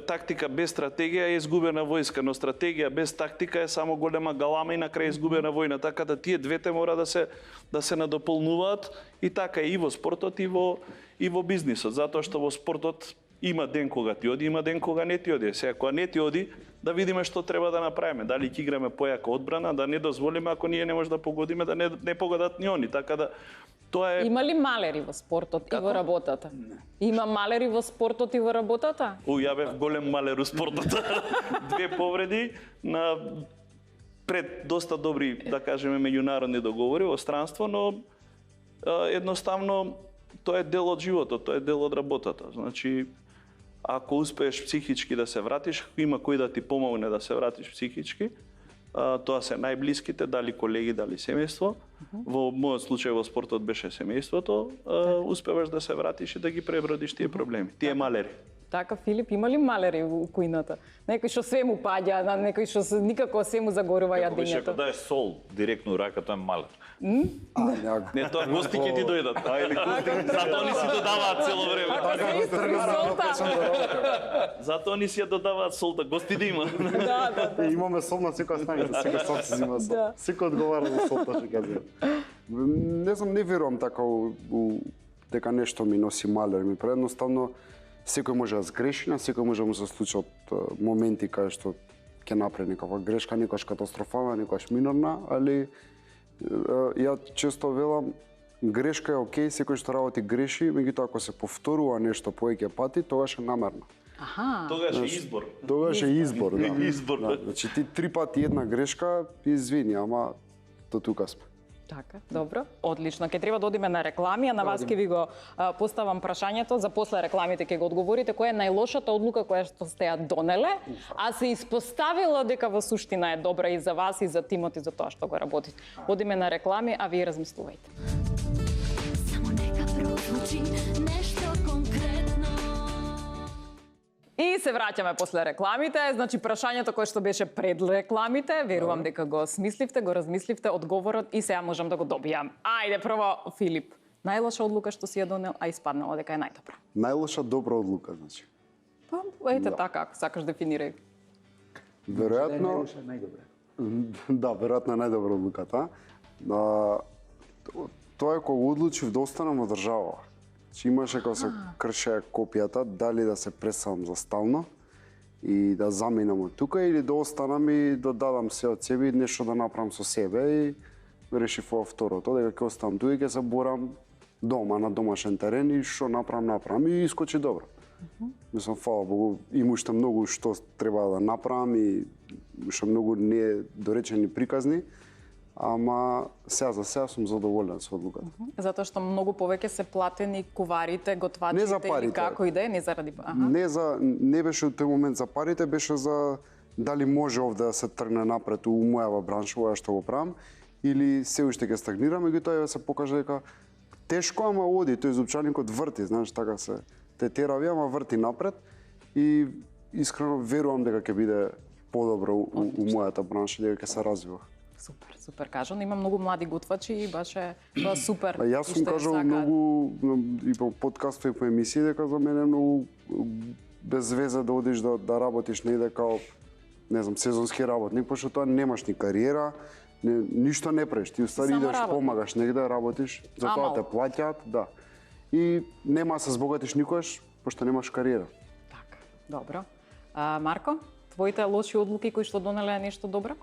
тактика без стратегија е изгубена војска, но стратегија без тактика е само голема галама и на крај изгубена војна. Така да тие двете мора да се надополнуваат и така и во спортот и во бизнисот, затоа што во спортот има ден кога ти оди, има ден кога не ти оди. Сега кога не ти оди, да видиме што треба да направиме. Дали ќе играме појака одбрана, да не дозволиме ако ние не може да погодиме, да не погодат ни они. Така да тоа е. Има ли малери во спортот и во работата? Има малери во спортот и во работата? Ја бев голем малер у спортот. 2 повреди на пред доста добри, да кажеме, меѓународни договори во странство, но едноставно тоа е дел од животот, тоа е дел од работата. Значи, ако успееш психички да се вратиш, има кој да ти помогне да се вратиш психички, тоа се најблиските, дали колеги, дали семејство. Во мојот случај во спортот беше семејството, успеваш да се вратиш и да ги пребродиш тие проблеми, тие малери. Така, Филип, има ли малери у кујната? Некој што све му паѓа, некој што никако се му загорува Како беше, ако јадењето. даеш сол директно у рака, тоа е малер. Не, тоа гости ќе ти дојдат. Затоа ни си додаваат цело време. Ако се истри солта. Затоа ни си ја додаваат солта, гости да има. Да. Имаме сол на секоја станица, секој сол си зима сол. Да. Секој одговара за солта, што кажа. Не знам, не верувам така дека нешто ми носи малер. Ми предноставно секој може да сгреши, на секој може да му се случат моменти каде што ќе направи некаква грешка, некојаш катастрофална, некојаш минорна, али ја често велам, грешка е окей, секој што работи греши, меѓутоа ако се повторува нешто повеќе пати, тогаш е намерно. Аха. Тогаш е избор. Тогаш е избор, да. Избор, да. Значи ти 3 пати една грешка, извини, ама до тука сме. Така, добро. Одлично. Ќе треба да одиме на реклами, а на вас ќе ви го поставам прашањето за после рекламите ќе го одговорите која е најлошата одлука која што сте ја донеле, а се испоставила дека во суштина е добра и за вас и за тимот и за тоа што го работите. Одиме на реклами, а вие размислувајте. Само нека прозвучи нешто конкретно. И се враќаме после рекламите. Значи, прашањето кое што беше пред рекламите, верувам дека го смисливте, го размисливте, одговорот и сега можам да го добијам. Ајде, прво, Филип. Најлоша одлука што си ја донел, а испаднала дека е најдобра. Најлоша добра одлука, значи. Па, ете така, ако сакаш дефинирај. Веројатно, да, веројатно е најдобра одлуката. Тоа е кога одлучив да останам во држава. Значи имаше кога се крше копијата, дали да се преселам за стално и да заминам од тука или да останам и да дадам се од себе и нешто да направам со себе и решив ова второто, дека ќе останам тука и ќе се борам дома на домашен терен и што направам и искочи добро. Мислам, фала Богу, има уште многу што треба да направам и уште многу недоречени приказни, ама сега за сега сум задоволен со одлуката. Затоа што многу повеќе се платени куварите, готвачите Не за или парите. како и да е, не заради... Не беше од тој момент за парите, беше за дали може овде да се тргне напред у мојава бранша, во што го правам, или се уште ќе стагнира, меѓутоа се покаже дека тешко, ама оди, тој зупчаникот врти, знаеш, така се те терави, ама врти напред и искрено верувам дека ќе биде подобро у мојата бранша, дека ќе се развива. Супер кажано. Има многу млади готвачи и баш е тоа супер. А јас И сум што кажал сакаат. многу и по подкастови и по емисии дека за мене е многу без веза да одиш да работиш негде као не знам сезонски работник, пошто тоа немаш ни кариера, ништо не правиш. Ти уствари Само идеш работник. помагаш негде, работиш, за тоа Амал. те плаќаат, да. И нема да се збогатиш никогаш, пошто немаш кариера. Така, добро. Марко, твоите лоши одлуки кои што донеле нешто добро?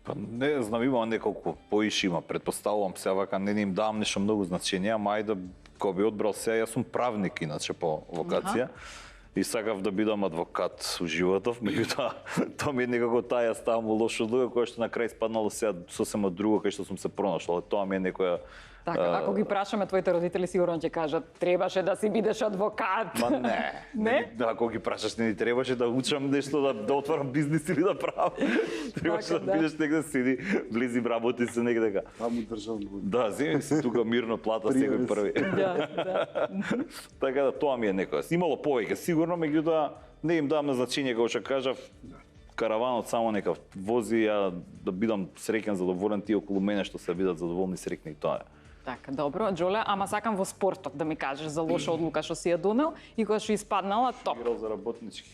Па не знам, има неколку поиши има, предпоставувам се, вака не им давам нешто многу значење, ама ајде, кога би одбрал сега, јас сум правник иначе по вокација. И сакав да бидам адвокат у животов, меѓутоа тоа ми е некако таа ја ставам во лошо одлука, која што на крај спаднало сега сосема друго кај што сум се пронашол. Тоа ми е некоја Така, ако ги прашаме твоите родители, сигурно ќе кажат требаше да си бидеш адвокат. Ма не. Не? Ако ги прашаш, не ни требаше да учам нешто, да отворам бизнис или да правам. Требаше Така, да бидеш негде седи, влези работи се негде. Таму државно. Да, земи си тука мирно плата секој први. Да. Така да тоа ми е некоја. Имало повеќе сигурно, меѓутоа не им давам на значење како што кажав. Караванот само нека вози, ја да бидам среќен, задоволен, тие околу мене што се бидат задоволни, среќни, тоа е. Така, добро, Џоле, ама сакам во спортот да ми кажеш за лоша одлука што си ја донел и која што испаднала топ. Играл за работнички.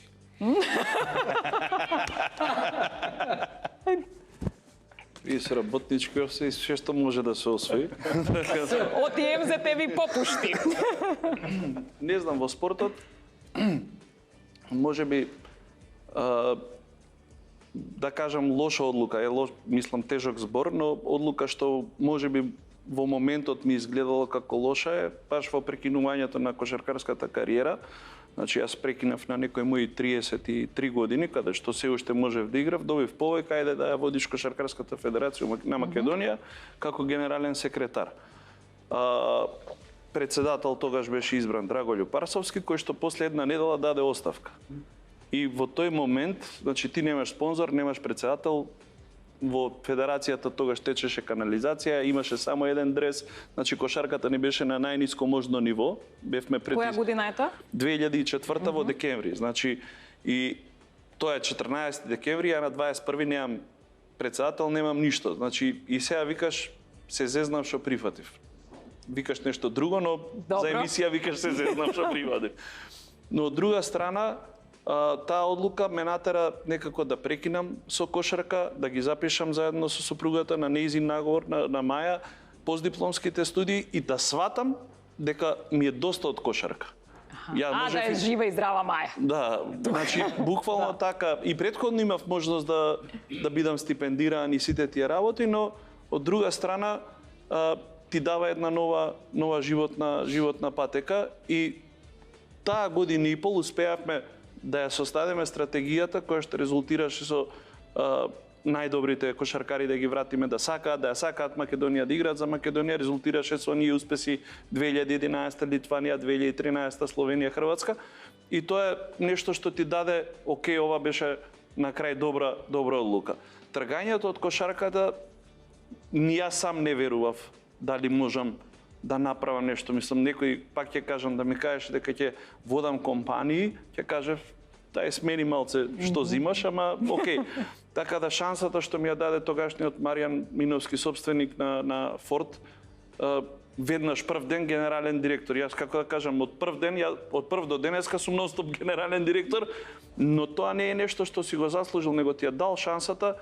И се работнички се што може да се освои. Од МЗТ ви попушти. Не знам, во спортот може би да кажам лоша одлука, мислам тежок збор, но одлука што може би во моментот ми изгледало како лоша е баш во прекинувањето на кошаркарската кариера. Значи, јас прекинав на некои мои 33 години, каде што се уште можев да играв, добив повика, ајде да ја водиш Кошаркарската федерација на Македонија како генерален секретар. Председател тогаш беше избран Драголју Парсовски, кој што после една недела даде оставка. И во тој момент, значи ти немаш спонзор, немаш председател, во федерацијата тогаш течеше канализација, имаше само еден дрес, значи кошарката не беше на најниско можно ниво. Бевме пред Која година е тоа? 2004 во декември. Значи и тоа е 14 декември, а на 21 немам председател, немам ништо. Значи и сега викаш се зезнав што прифатив. Викаш нешто друго, но Добро. за емисија викаш се зезнав што прифатив. Но од друга страна, таа одлука ме натера некако да прекинам со кошарка, да ги запишам заедно со супругата на нејзин наговор на Маја постдипломските студии и да сватам дека ми е доста од кошарка. Ја Да е жива и здрава Маја. Да, значи буквално така и претходно имав можност да бидам стипендиран и сите тие работи, но од друга страна ти дава една нова животна патека и таа година и пол успеавме да ја составиме стратегијата која што резултираше со најдобрите кошаркари да ги вратиме да ја сакаат Македонија да играат за Македонија, резултираше со оние успеси 2011 Литванија, 2013 Словенија, Хрватска. И тоа е нешто што ти даде, окей, ова беше на крај добра одлука. Тргањето од кошарката, јас сам не верував дали можам да направам нешто. Мислам, некој, пак ќе кажам, да ми кажеш дека ќе водам компании, ќе кажев, дај смени малце што зимаш, ама окей. Така да шансата што ми ја даде тогашниот Маријан Миновски, собственик на Форд, веднаш прв ден генерален директор. Јас како да кажам, од прв до денеска сум нонстоп генерален директор, но тоа не е нешто што си го заслужил, него ти ја дал шансата.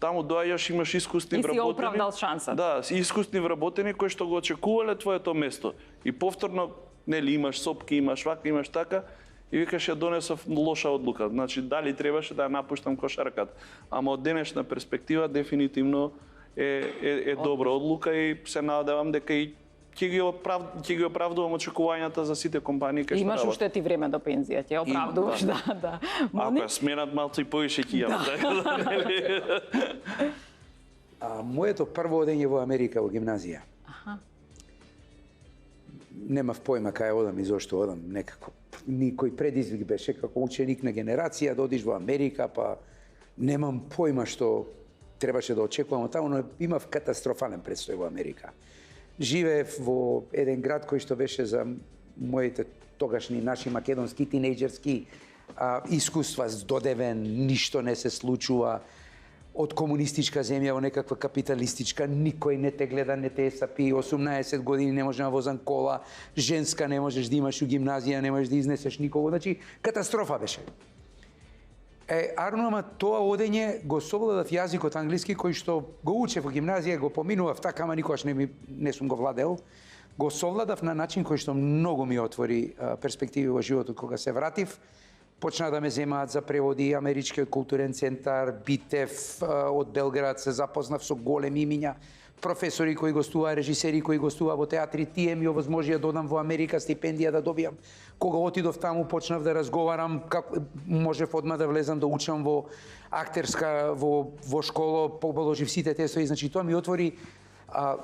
Таму доаѓаш, имаш искусни вработени. И си оправдал шансата. Да, искусни вработени кои што го очекувале твоето место. И повторно, нели, имаш сопки, имаш вака, имаш така, и викаш ја донесов лоша одлука. Значи, дали требаше да ја напуштам кошарката. Ама од денешна перспектива, дефинитивно е добра одлука и се надевам дека и ќе ги оправдувам очекувањата за сите компании кај што Имаш работам. уште ти време до пензија, ќе оправдуваш, да. Ако ја сменат малце и повише ќе имам. Моето прво одење во Америка во гимназија. Немав појма кај одам и зошто одам, некако. Никој предизвик беше како ученик на генерација да одиш во Америка, па немам појма што требаше да очекувам од таму, но имав катастрофален престој во Америка. Живеев во еден град кој што беше за моите тогашни наши македонски тинејџерски искуства здодевен, ништо не се случува. Од комунистичка земја во некаква капиталистичка, никој не те гледа, не те сапи, 18 години не можеш да возам кола, женска не можеш да имаш у гимназија, не можеш да изнесеш никого, значи катастрофа беше. Арно, ама тоа одење го совладав јазикот англиски кој што го учев во гимназија, го поминував така, ама никогаш не сум го владел. Го совладав на начин кој што многу ми отвори перспективи во животот кога се вратив. Почна да ме земаат за преводи, Америчкиот културен центар, Битев од Белград, се запознав со големи имиња, професори кои гостуваа, режисери кои гостуваа во театри, тие ми овозможија да одам во Америка, стипендија да добијам. Кога отидов таму, почнав да разговарам, како можев одма да влезам да учам во актерска, во школа, положив сите тестови, значи тоа ми отвори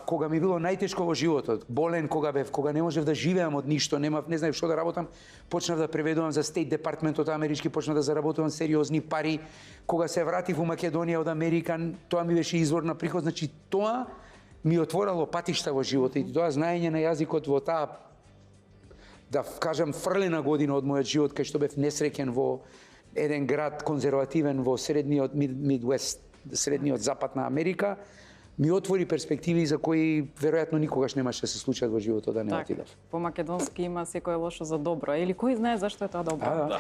кога ми било најтешко во животот, болен кога бев, кога не можев да живеам од ништо, не знаев што да работам, почнав да преведувам за Стейт департментот амерички, почнав да заработувам сериозни пари. Кога се вратив во Македонија од Америка, тоа ми беше извор на приход, значи тоа ми отворало патишта во животот и тоа знаење на јазикот во таа, да кажам, фрлена година од мојот живот, кај што бев несреќен во еден град конзервативен во средниот Мидвест, средниот запад на Америка, ми отвори перспективи за кои веројатно никогаш немаше да се случат во животот да не отидов. По македонски има секој лошо за добро, или кој знае зашто е тоа добро?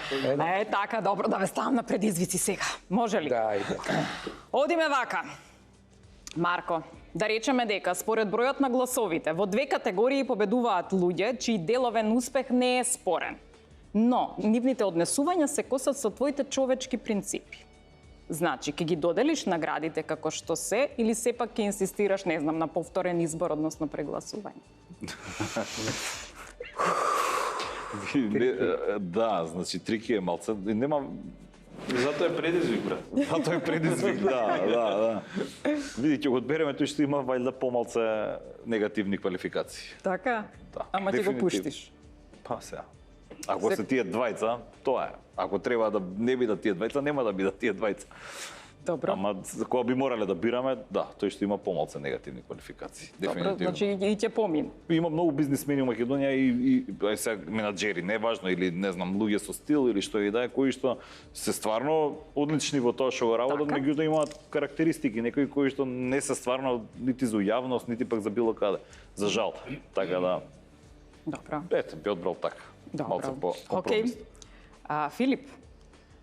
Така, добро, да ве ставам на предизвици сега. Може ли? Да, иде. Одиме вака. Марко, да речеме дека според бројот на гласовите во две категории победуваат луѓе чиј деловен успех не е спорен. Но нивните однесувања се косат со твоите човечки принципи. Значи, ќе ги доделиш наградите како што се или сепак ќе инсистираш, не знам, на повторен избор, односно прегласување? Да, значи трики е малце, нема. Затоа е предизвик, брат. Затоа е предизвик, да. Види, ќе го одбереме, тој што има вајда помалце негативни квалификации. Така? Да, Ама ќе го дефинитивно. пуштиш. Па сега. Ако се тие двајца, тоа е. Ако треба да не бидат тие двајца, нема да бидат тие двајца. Добро. Ама кога би морале да бираме, да, тој што има помалце негативни квалификации. Добро, значи и ќе помин. Има многу бизнисмени у Македонија и сега менаџери, не е важно или не знам, луѓе со стил или што и да е, кои што се стварно одлични во тоа што го работат, Така. меѓутоа имаат карактеристики, некои кои што не се стварно нити за јавност, нити пак за било каде. За жал. Така да, Добро. ете, би одбрал така. Малце по Океј. Филип,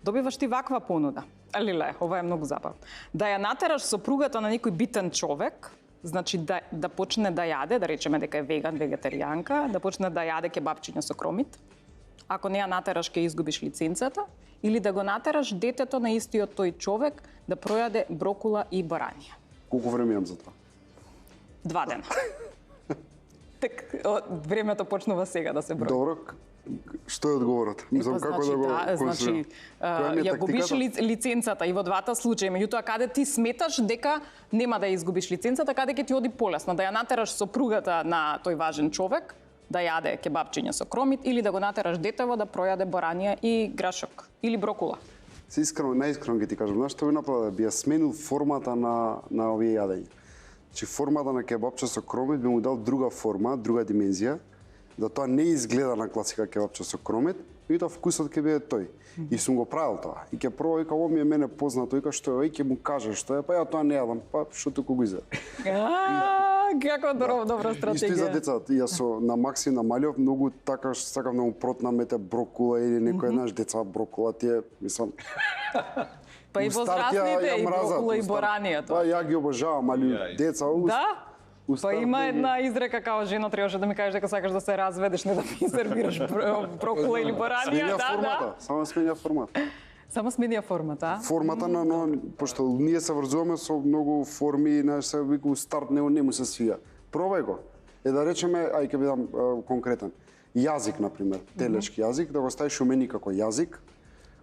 добиваш ти ваква понуда. Леле, ова е многу забавно. Да ја натераш сопругата на некој битен човек, значи да почне да јаде, да речеме дека е веган, вегетаријанка, да почне да јаде кебапчиња со кромит. Ако не ја натераш, ќе изгубиш лиценцата, или да го натераш детето на истиот тој човек да пројаде брокула и барање. Колку време имам за тоа? 2 дена. Так, времето почнува сега да се брои. Добро, што е одговорот? Мислам како да го значи, Која ми е ја губиш тактиката? лиценцата и во двата случаи, меѓутоа каде ти сметаш дека нема да ја изгубиш лиценцата, каде ќе ти оди полесно, да ја натераш сопругата на тој важен човек да јаде кебапчиња со кромит или да го натераш детево да пројаде барање и грашок или брокула. Се искрено, најискрено ќе ти кажам, знаеш што би направил? Би ја сменил формата на овие јадења. Значи формата на кебапче со кромит би му дал друга форма, друга димензија, да тоа не изгледа на класика кебапче со кромит, и тоа вкусот ќе биде тој. И сум го правил тоа. И ќе пробам, вика, ово ми е мене познато, вика што е, ќе му кажа што е, па ја тоа не јадам, па што туку го изеда. Како добра Исто и за стратегија. децата. Ја со на Макси намалив многу така сакам да му протнамете брокула или некој наш деца брокула тие, мислам. Па и у старт ја возрастните и мразат, брокула и у старт. борањето. Па ја ги обожавам, али деца Да? Па старт има не ги- една изрека као жена требаше да ми кажеш дека сакаш да се разведеш, не да ми сервираш брокула или барања, Сменја да, формата, да. само сменја формата. Само сменија формата, а? Формата на пошто ние се врзуваме со многу форми и наш се вика у старт не му се свија. Пробај го. Да речеме, ај ќе бидам конкретен. Јазик на пример, телешки јазик, да го ставиш у мени како јазик.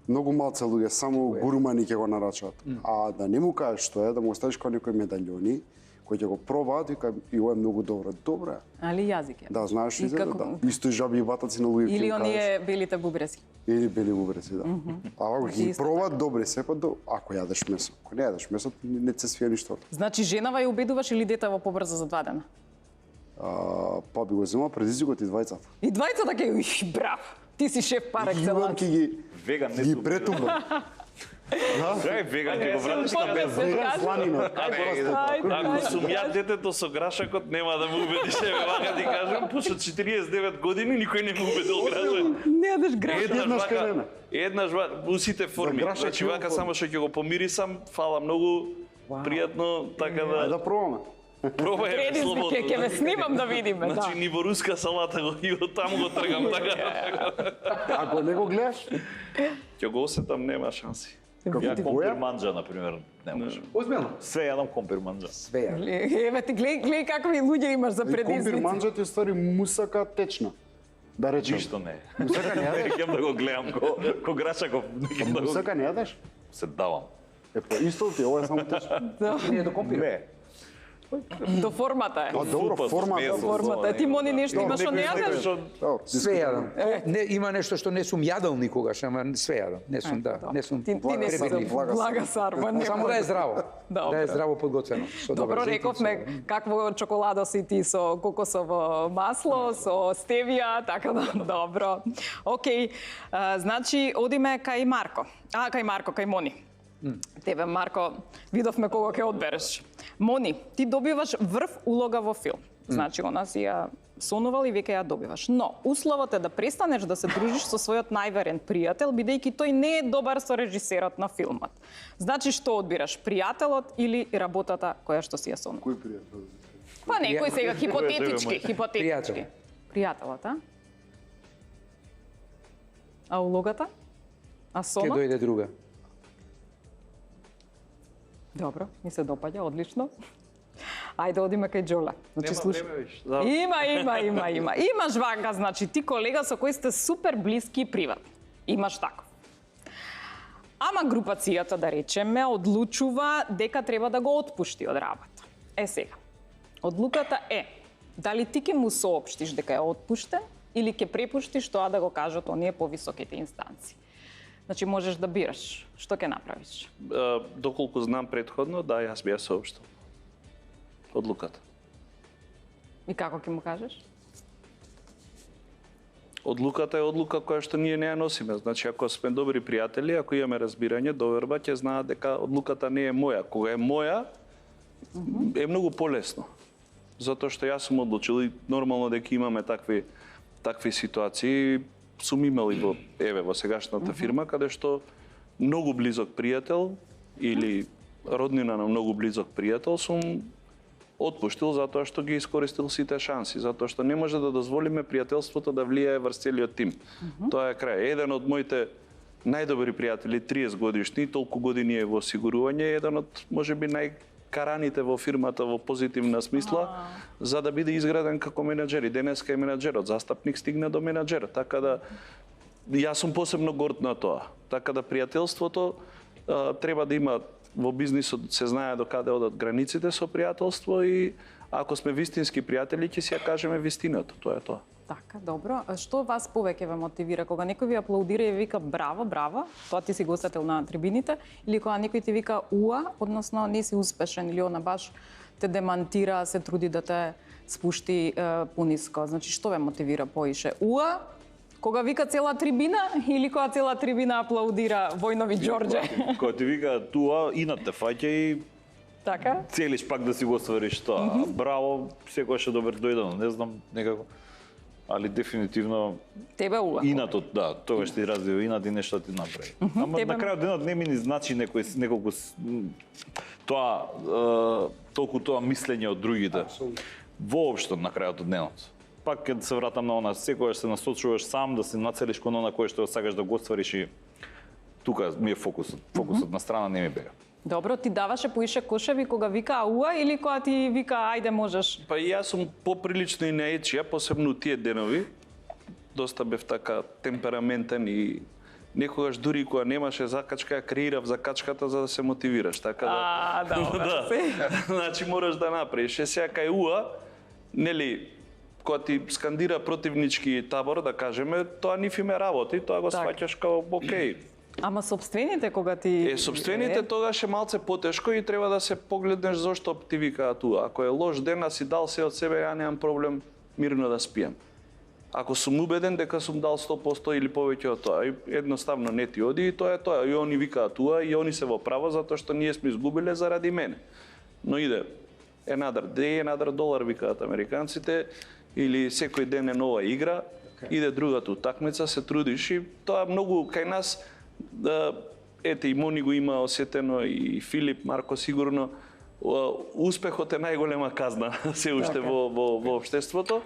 Многу малце луѓе само гурмани ќе го нарачаат. А да не му кажеш што е, да му го ставиш како некои медальони кои ќе го пробаат, вика и ова е многу добро. Добро е. Али јазик е. Да, знаеш ли И за како- да. Исто и жаби и батаци на луѓе ќе Или им кажеш. оние белите бубреси. Или бели бубреци, да. А ако ги Исто пробаат добри, се па ако јадеш месо. Ако не јадеш месо, не се свија ништо. Значи женава ја убедуваш или детево побрзо за 2 дена? Па би го земал предизвикот и двајцата. И двајцата ќе браво. Ти си шеф пар екселанс. Ќе ги Веган не ги сум. претумбам. Крај веган ќе го вратиш на без. Сланина. Ако сум ја детето со грашакот, нема да му убедиш, вака ти кажам, после 49 години никој не му убедил грашак. Не јадеш греш. Еднаш кај мене. Еднаш у сите форми. грашак Значи имам вака форми. само што ќе го помирисам, фала многу, пријатно, така Ајде да да пробаме. пробај Предизвик слободно. ќе ве снимам да видиме, да. Значи ни во руска салата го и од таму го тргам така. Ако не го гледаш, Ќе го осетам, нема шанси. Ја ти компир боја? манџа, например, не може. Озбилно? Све јадам компир манџа. Све ја. Еве ти гледај какви луѓе имаш за компир предизвици. манџа ти уствари мусака течна. Да речем. Ништо не. Мусака не јадеш? Ќе да го гледам ко грашаков, ќе да го Мусака не јадеш? се давам. Е, па исто ти, ова е само течно. Не е до компир. Не. До формата е. А добро, Супа, формата. смесо. Формата е. Ти мони нешто имаш што не јадеш? Добро, Све јадам. Не, има нешто што не сум јадел никогаш, ама све јадам. Не сум, да, не сум. Ти не си Пребедник, блага блага сарма, нема. Само да е здраво. Добро. Да е здраво подготвено. Со Добро, добра рековме какво чоколадо си ти со кокосово масло, со стевија, така да, добро. Океј, значи, одиме кај Марко. Кај Мони. Тебе, Марко, видовме кого ќе одбереш. Мони, ти добиваш врв улога во филм. Значи, она си ја сонувал и веќе ја добиваш. Но, условот е да престанеш да се дружиш со својот најверен пријател, бидејќи тој не е добар со режисерот на филмот. Значи, што одбираш, пријателот или работата која што си ја сонувал? Кој пријател? Па некој сега хипотетички, Пријател. хипотетички. Пријателот, а? А улогата? А Ке сонот? дојде друга. Добро, ми се допаѓа, одлично. Ајде, одиме кај Џола. Значи, Нема време виш. Има. Имаш вака, значи, ти колега со кој сте супер блиски и приватни. Имаш таков. Ама групацијата, да речеме, одлучува дека треба да го отпушти од работа. Сега, одлуката е, дали ти ќе му соопштиш дека е отпуштен или ќе препуштиш тоа да го кажат оние повисоките инстанции. Значи, можеш да бираш. Што ќе направиш? Доколку знам предходно, да, јас би ја соопштил. Одлуката. И како ќе му кажеш? Одлуката е одлука која што ние не ја носиме. Значи, ако сме добри пријатели, ако имаме разбирање, доверба, ќе знаат дека одлуката не е моја. Кога е моја, е многу полесно. Затоа што јас сум одлучил и нормално дека имаме такви ситуации. Сум имал и во сегашната фирма, каде што многу близок пријател или роднина на многу близок пријател сум отпуштил затоа што ги искористил сите шанси, затоа што не може да дозволиме пријателството да влијае врз целиот тим. Тоа е крај. Еден од моите најдобри пријатели, 30 годишни, толку години е во осигурување, еден од можеби најкараните во фирмата во позитивна смисла, за да биде изграден како менаџер. И денеска е менаџерот, застапник стигна до менаџер. Така да јас сум посебно горд на тоа. Така да пријателството треба да има. Во бизнисот се знае до каде одат границите со пријателство и ако сме вистински пријатели, ќе си ја кажеме вистината. Тоа е тоа. Така, добро. Што вас повеќе ве мотивира? Кога некој ви аплаудира и вика браво, браво, тоа ти си го осетил на трибините, или кога некој ти вика уа, односно не си успешен, или она баш те демантира, се труди да те спушти пониско. Значи, што ве мотивира поише? Уа, кога вика цела трибина или кога цела трибина аплаудира Војнови Ѓорѓе? Кога ти вика туа, инат те фаќа и Така? целиш пак да си го свариш тоа. Браво, секојаш е добар дојдено, не знам, некако. Али дефинитивно Тебе уа. инатот, да, тогаш ти развива инат и нешто ти направи. Ама Тебе- на крајот денот не ми ни значи неколку тоа толку тоа мислење од другите. Воопшто на крајот од денот. Пак ќе се вратам на она, секогаш се насочуваш сам да се нацелиш кон она кое што сакаш да го оствариш и тука ми е фокусот. Фокусот на страна не ми бега. Добро, ти даваше поише кошеви кога вика ауа или кога ти вика ајде можеш? Па и јас сум поприлично и наечија, посебно тие денови. Доста бев така темпераментен и некогаш дури кога немаше закачка, ја креирав закачката за да се мотивираш, така да. Добро. Значи мораш да направиш. Сега кај УА, нели, кога ти скандира противнички табор, да кажеме, тоа ниф име работи, тоа го Така. сваќаш као окей. Ама собствените кога ти... Собствените тогаш е малце потешко и треба да се погледнеш зошто ти викаат туа. Ако е лош ден, а си дал се од себе, ја немам проблем мирно да спијам. Ако сум убеден дека сум дал 100% или повеќе од тоа, едноставно не ти оди и тоа е тоа. И они викаат туа и они се во право затоа што ние сме изгубиле заради мене. Но иде another day, another dollar викаат американците, или секој ден е нова игра, иде другата утакмица, се трудиш и тоа многу кај нас. Ете, и Мони го има осетено, и Филип, Марко сигурно, успехот е најголема казна се уште во општеството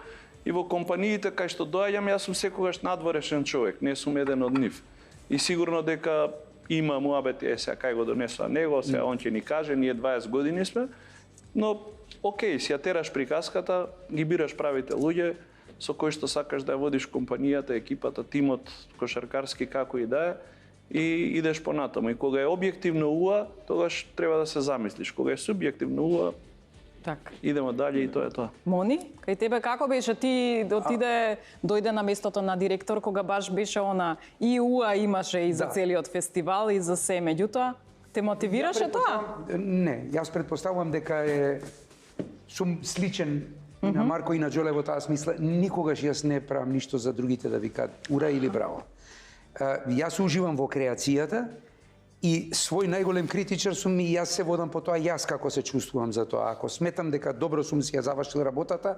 и во компаниите кај што доаѓам, јас сум секогаш надворешен човек, не сум еден од нив. И сигурно дека има муабети, сега кај го донесува него, сега он ќе ни каже, ние 20 години сме, но окей, си ја тераш приказката, ги бираш правите луѓе со кои што сакаш да ја водиш компанијата, екипата, тимот, кошаркарски како и да е, и идеш понатаму. И кога е објективно УА, тогаш треба да се замислиш. Кога е субјективно УА, Така. идемо дале и тоа е тоа. Мони, кај тебе како беше? Ти дојде на местото на директор кога баш беше она и УА имаше и за целиот фестивал и за се, меѓутоа те мотивираше тоа? Не, јас предпоставувам дека сум сличен и на Марко и на Џоле во таа смисла. Никогаш јас не правам ништо за другите да викаат ура или браво. Јас уживам во креацијата и свој најголем критичар сум и јас се водам по тоа јас како се чувствувам за тоа. Ако сметам дека добро сум си ја завршил работата,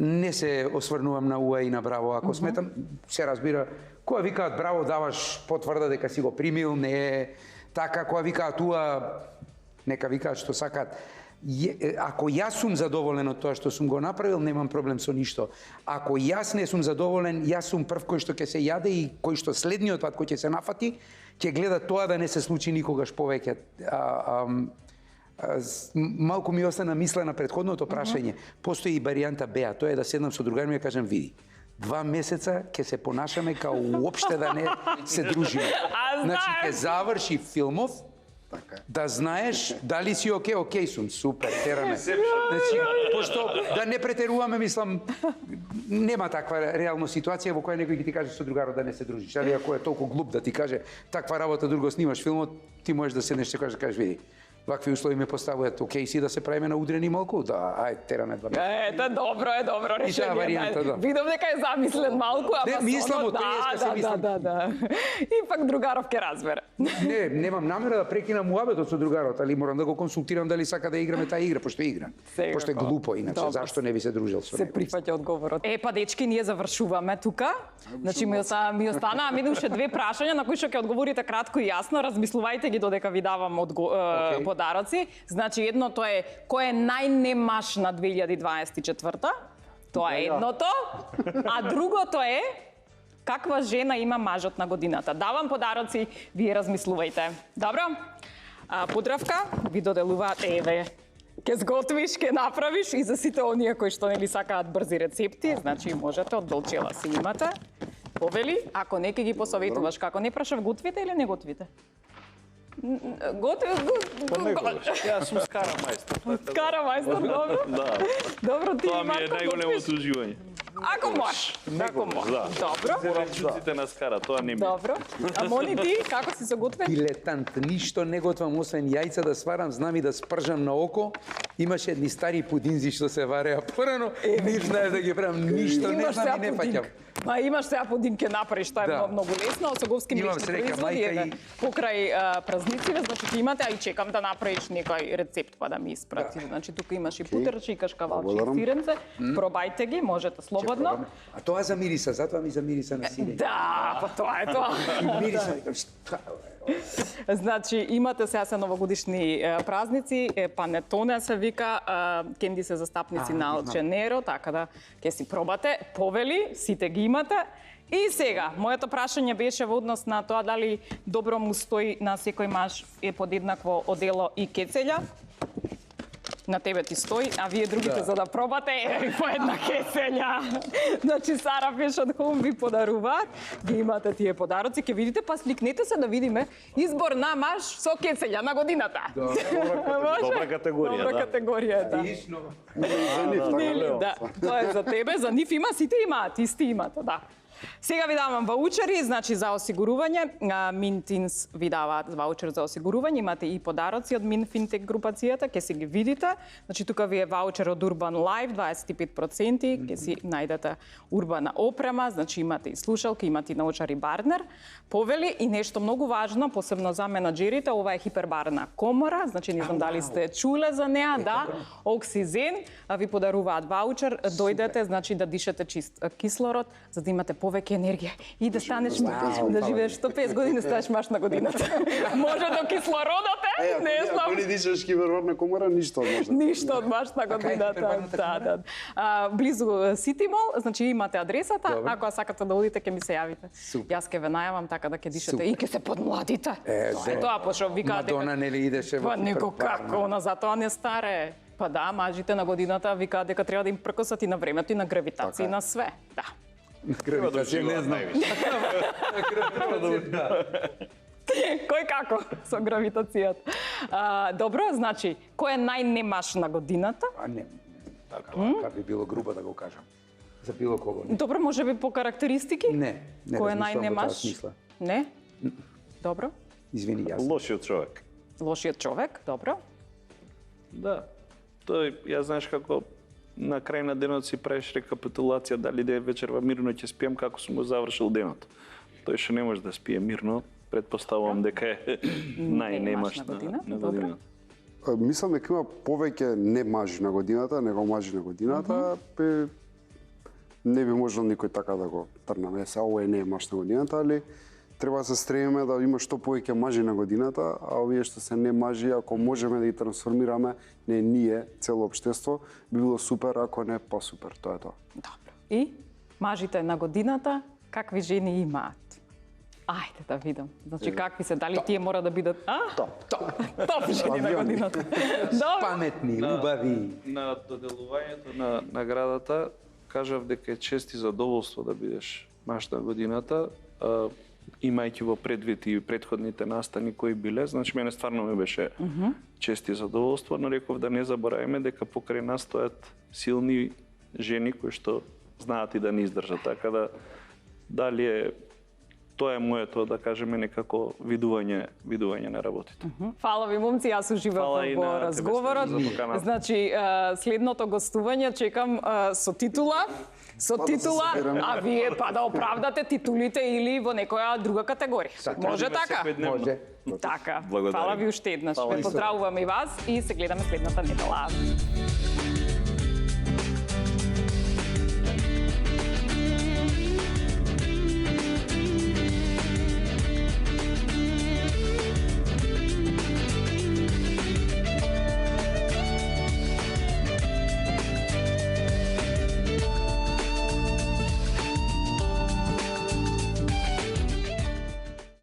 не се осврнувам на уа и на браво. Ако сметам, се разбира, кога викаат браво даваш потврда дека си го примил, не е така, кога викаат уа, нека викаат што сакаат. Ако јас сум задоволен од тоа што сум го направил, немам проблем со ништо. Ако јас не сум задоволен, јас сум прв кој што ќе се јаде и кој што следниот пат кој ќе се нафати, ќе гледа тоа да не се случи никогаш повеќе. Малку ми остана мисла на претходното прашање. Постои и варијанта Б, а тоа е да седнам со другари и да кажам, види, 2 месеца ќе се понашаме као уопште да не се дружиме. Значи ќе заврши филмов, да знаеш дали си окей сум, супер, тераме. Значи, пошто да не претеруваме, мислам, нема таква реална ситуација во која некој ќе ти каже со другарот да не се дружиш. Али ако е толку глуп да ти каже таква работа, друго снимаш филмот, ти можеш да седнеш и да кажеш, види, вакви услови ме поставуваат, окей си да се правиме на удрени малку, да, ајде, тераме 2 месеца. Ето, добро И таа решение. варијанта, да. Видов дека е замислен малку, ама Не, мислам со од тој се мислам. Да. И пак другаров ќе разбере. Не, немам намера да прекинам муабетот со другарот, али морам да го консултирам дали сака да играме таа игра, пошто игра. Секако. Пошто е глупо, иначе Добро. зашто не би се дружил со Се него? прифаќа одговорот. Па дечки, ние завршуваме тука. Значи ми останаа уште 2 прашања на кои што ќе одговорите кратко и јасно. Размислувајте ги додека ви давам подароци. Значи едното е кој е најнемаш на 2024-та? Тоа е едното. А другото е каква жена има мажот на годината. Давам подароци, вие размислувајте. Добро? Подравка ви доделуваат еве. Ке сготвиш, ке направиш и за сите оние кои што нели сакаат брзи рецепти, значи можете од Долчела си имате. Повели, ако не ке ги посоветуваш како не прашав, готвите или не готвите? Јас сум скара мајстор. Скара мајстор, добро. Да. Добро, ти Тоа ми е Марко, најголемото уживање. Ако можеш. Ако можеш. Добро. Зеленчуците на скара, тоа не ми. Добро. А Мони ти, како си се готвен? Дилетант, ништо не готвам освен јајца да сварам, знам и да спржам на око. Имаше едни стари пудинзи што се вареа порано, не знаеш да ги правам, ништо не Имаш знам сега и не пудинг. фаќам. Ма имаш сега пудинг ќе направиш, тоа е Да. многу лесно, Осоговски Имам млечни среќа, производи, мајка еве, и- покрај празниците, значи ќе имате, а и чекам да направиш некој рецепт па да ми испратиш. Значи тука имаш и путерчи, и кашкавалчи, и Благодарам. сиренце, пробајте ги, можете слободно. А тоа замириса, затоа ми замириса на сирење. Да, па тоа е тоа. Мириса, викам, шта? Значи, имате сега се новогодишни празници, панетоне се вика, кенди се застапници на знам. Алченеро, така да ќе си пробате, повели, сите ги имате. И сега, моето прашање беше во однос на тоа дали добро му стои на секој маж е подеднакво одело и кецеља. На тебе ти стои, а вие другите за да пробате, е по една кеселја. Значи Сара Fashion Home ви подаруваат, ги имате тие подароци, ќе видите, па сликнете се да видиме избор на маж со кеселја на годината. Може? Добра категорија, Добра да. категорија, да. За нив, така Нели, лево. да. Тоа е за тебе, за нив има, сите имаат, исти имате, да. Сега ви давам ваучери, значи за осигурување. Минтинс ви даваат ваучер за осигурување, имате и подароци од Минфинтек групацијата, ќе си ги видите. Значи тука ви е ваучер од Urban Life 25%, ќе си најдете урбана опрема, значи имате и слушалки, имате и научари Барнер. Повели и нешто многу важно, посебно за менаџерите, ова е хипербарна комора, значи не знам дали сте чуле за неа, да. Оксизен, ви подаруваат ваучер, дојдете, значи да дишете чист кислород, за да имате повеќе енергија и да станеш да живееш 150 години, станеш маж на годината. Може до кислородот е, не Ако знам. не дишаш киберварна комора, ништо од може. Ништо од маж на годината. хипербарната Да, да. Близу City Mall, значи имате адресата, Добре. ако сакате да одите ќе ми се јавите. Супер. Јас ќе ве најавам така да ќе дишете Супер. и ќе се подмладите. Тоа е тоа, пошто викаат дека Мадона нели идеше во па него хипербарна. како, она затоа не старе. Па да, мажите на годината викаат дека треба да им пркосат и на времето и на гравитација и на све. Да. Гравитација не знам. Кој како со гравитацијата? Добро, значи, кој е најнемаш на годината? А не, така би било грубо да го кажам. За било кого не. Добро, може би по карактеристики? Не, не Кој е размислам во таа најнемаш? смисла. Не? Добро. Извини, јас. Лошиот човек. Лошиот човек, добро. Да. Тој, ја знаеш како на крај на денот си правиш рекапитулација дали да вечерва мирно ќе спием како сум го завршил денот. Тој што не може да спие мирно, предпоставувам дека е најнемаш на годината, на добро. годината. Мислам дека има повеќе не мажи на годината, него мажи на годината, не би можел никој така да го трнаме. Сега ова не е маж на годината, али треба да се стремиме да има што повеќе мажи на годината, а овие што се не мажи, ако можеме да ги трансформираме, не ние, цело општество, би било супер, ако не по-супер, тоа е тоа. Добро. И мажите на годината, какви жени имаат? Ајде да видам. Значи, какви се? Дали тие мора да бидат... Топ. Топ жени на годината. Добро. Паметни, убави. На доделувањето на наградата кажав дека е чест и задоволство да бидеш маш на годината, имајќи во предвид и претходните настани кои биле, значи мене стварно ми беше чест и задоволство, но реков да не забораваме дека покрај нас стојат силни жени кои што знаат и да не издржат, така да дали е тоа е моето, да кажеме, некако видување на работите. Фала ви, момци, јас уживав Фала и во на тебе, разговорот. Стефан, за поканата. Значи, следното гостување чекам со титула, а вие па да оправдате титулите или во некоја друга категорија. Може така? Може. Така. Благодарам. Фала ви уште еднаш. Фала Ве и поздравувам и вас и се гледаме следната недела.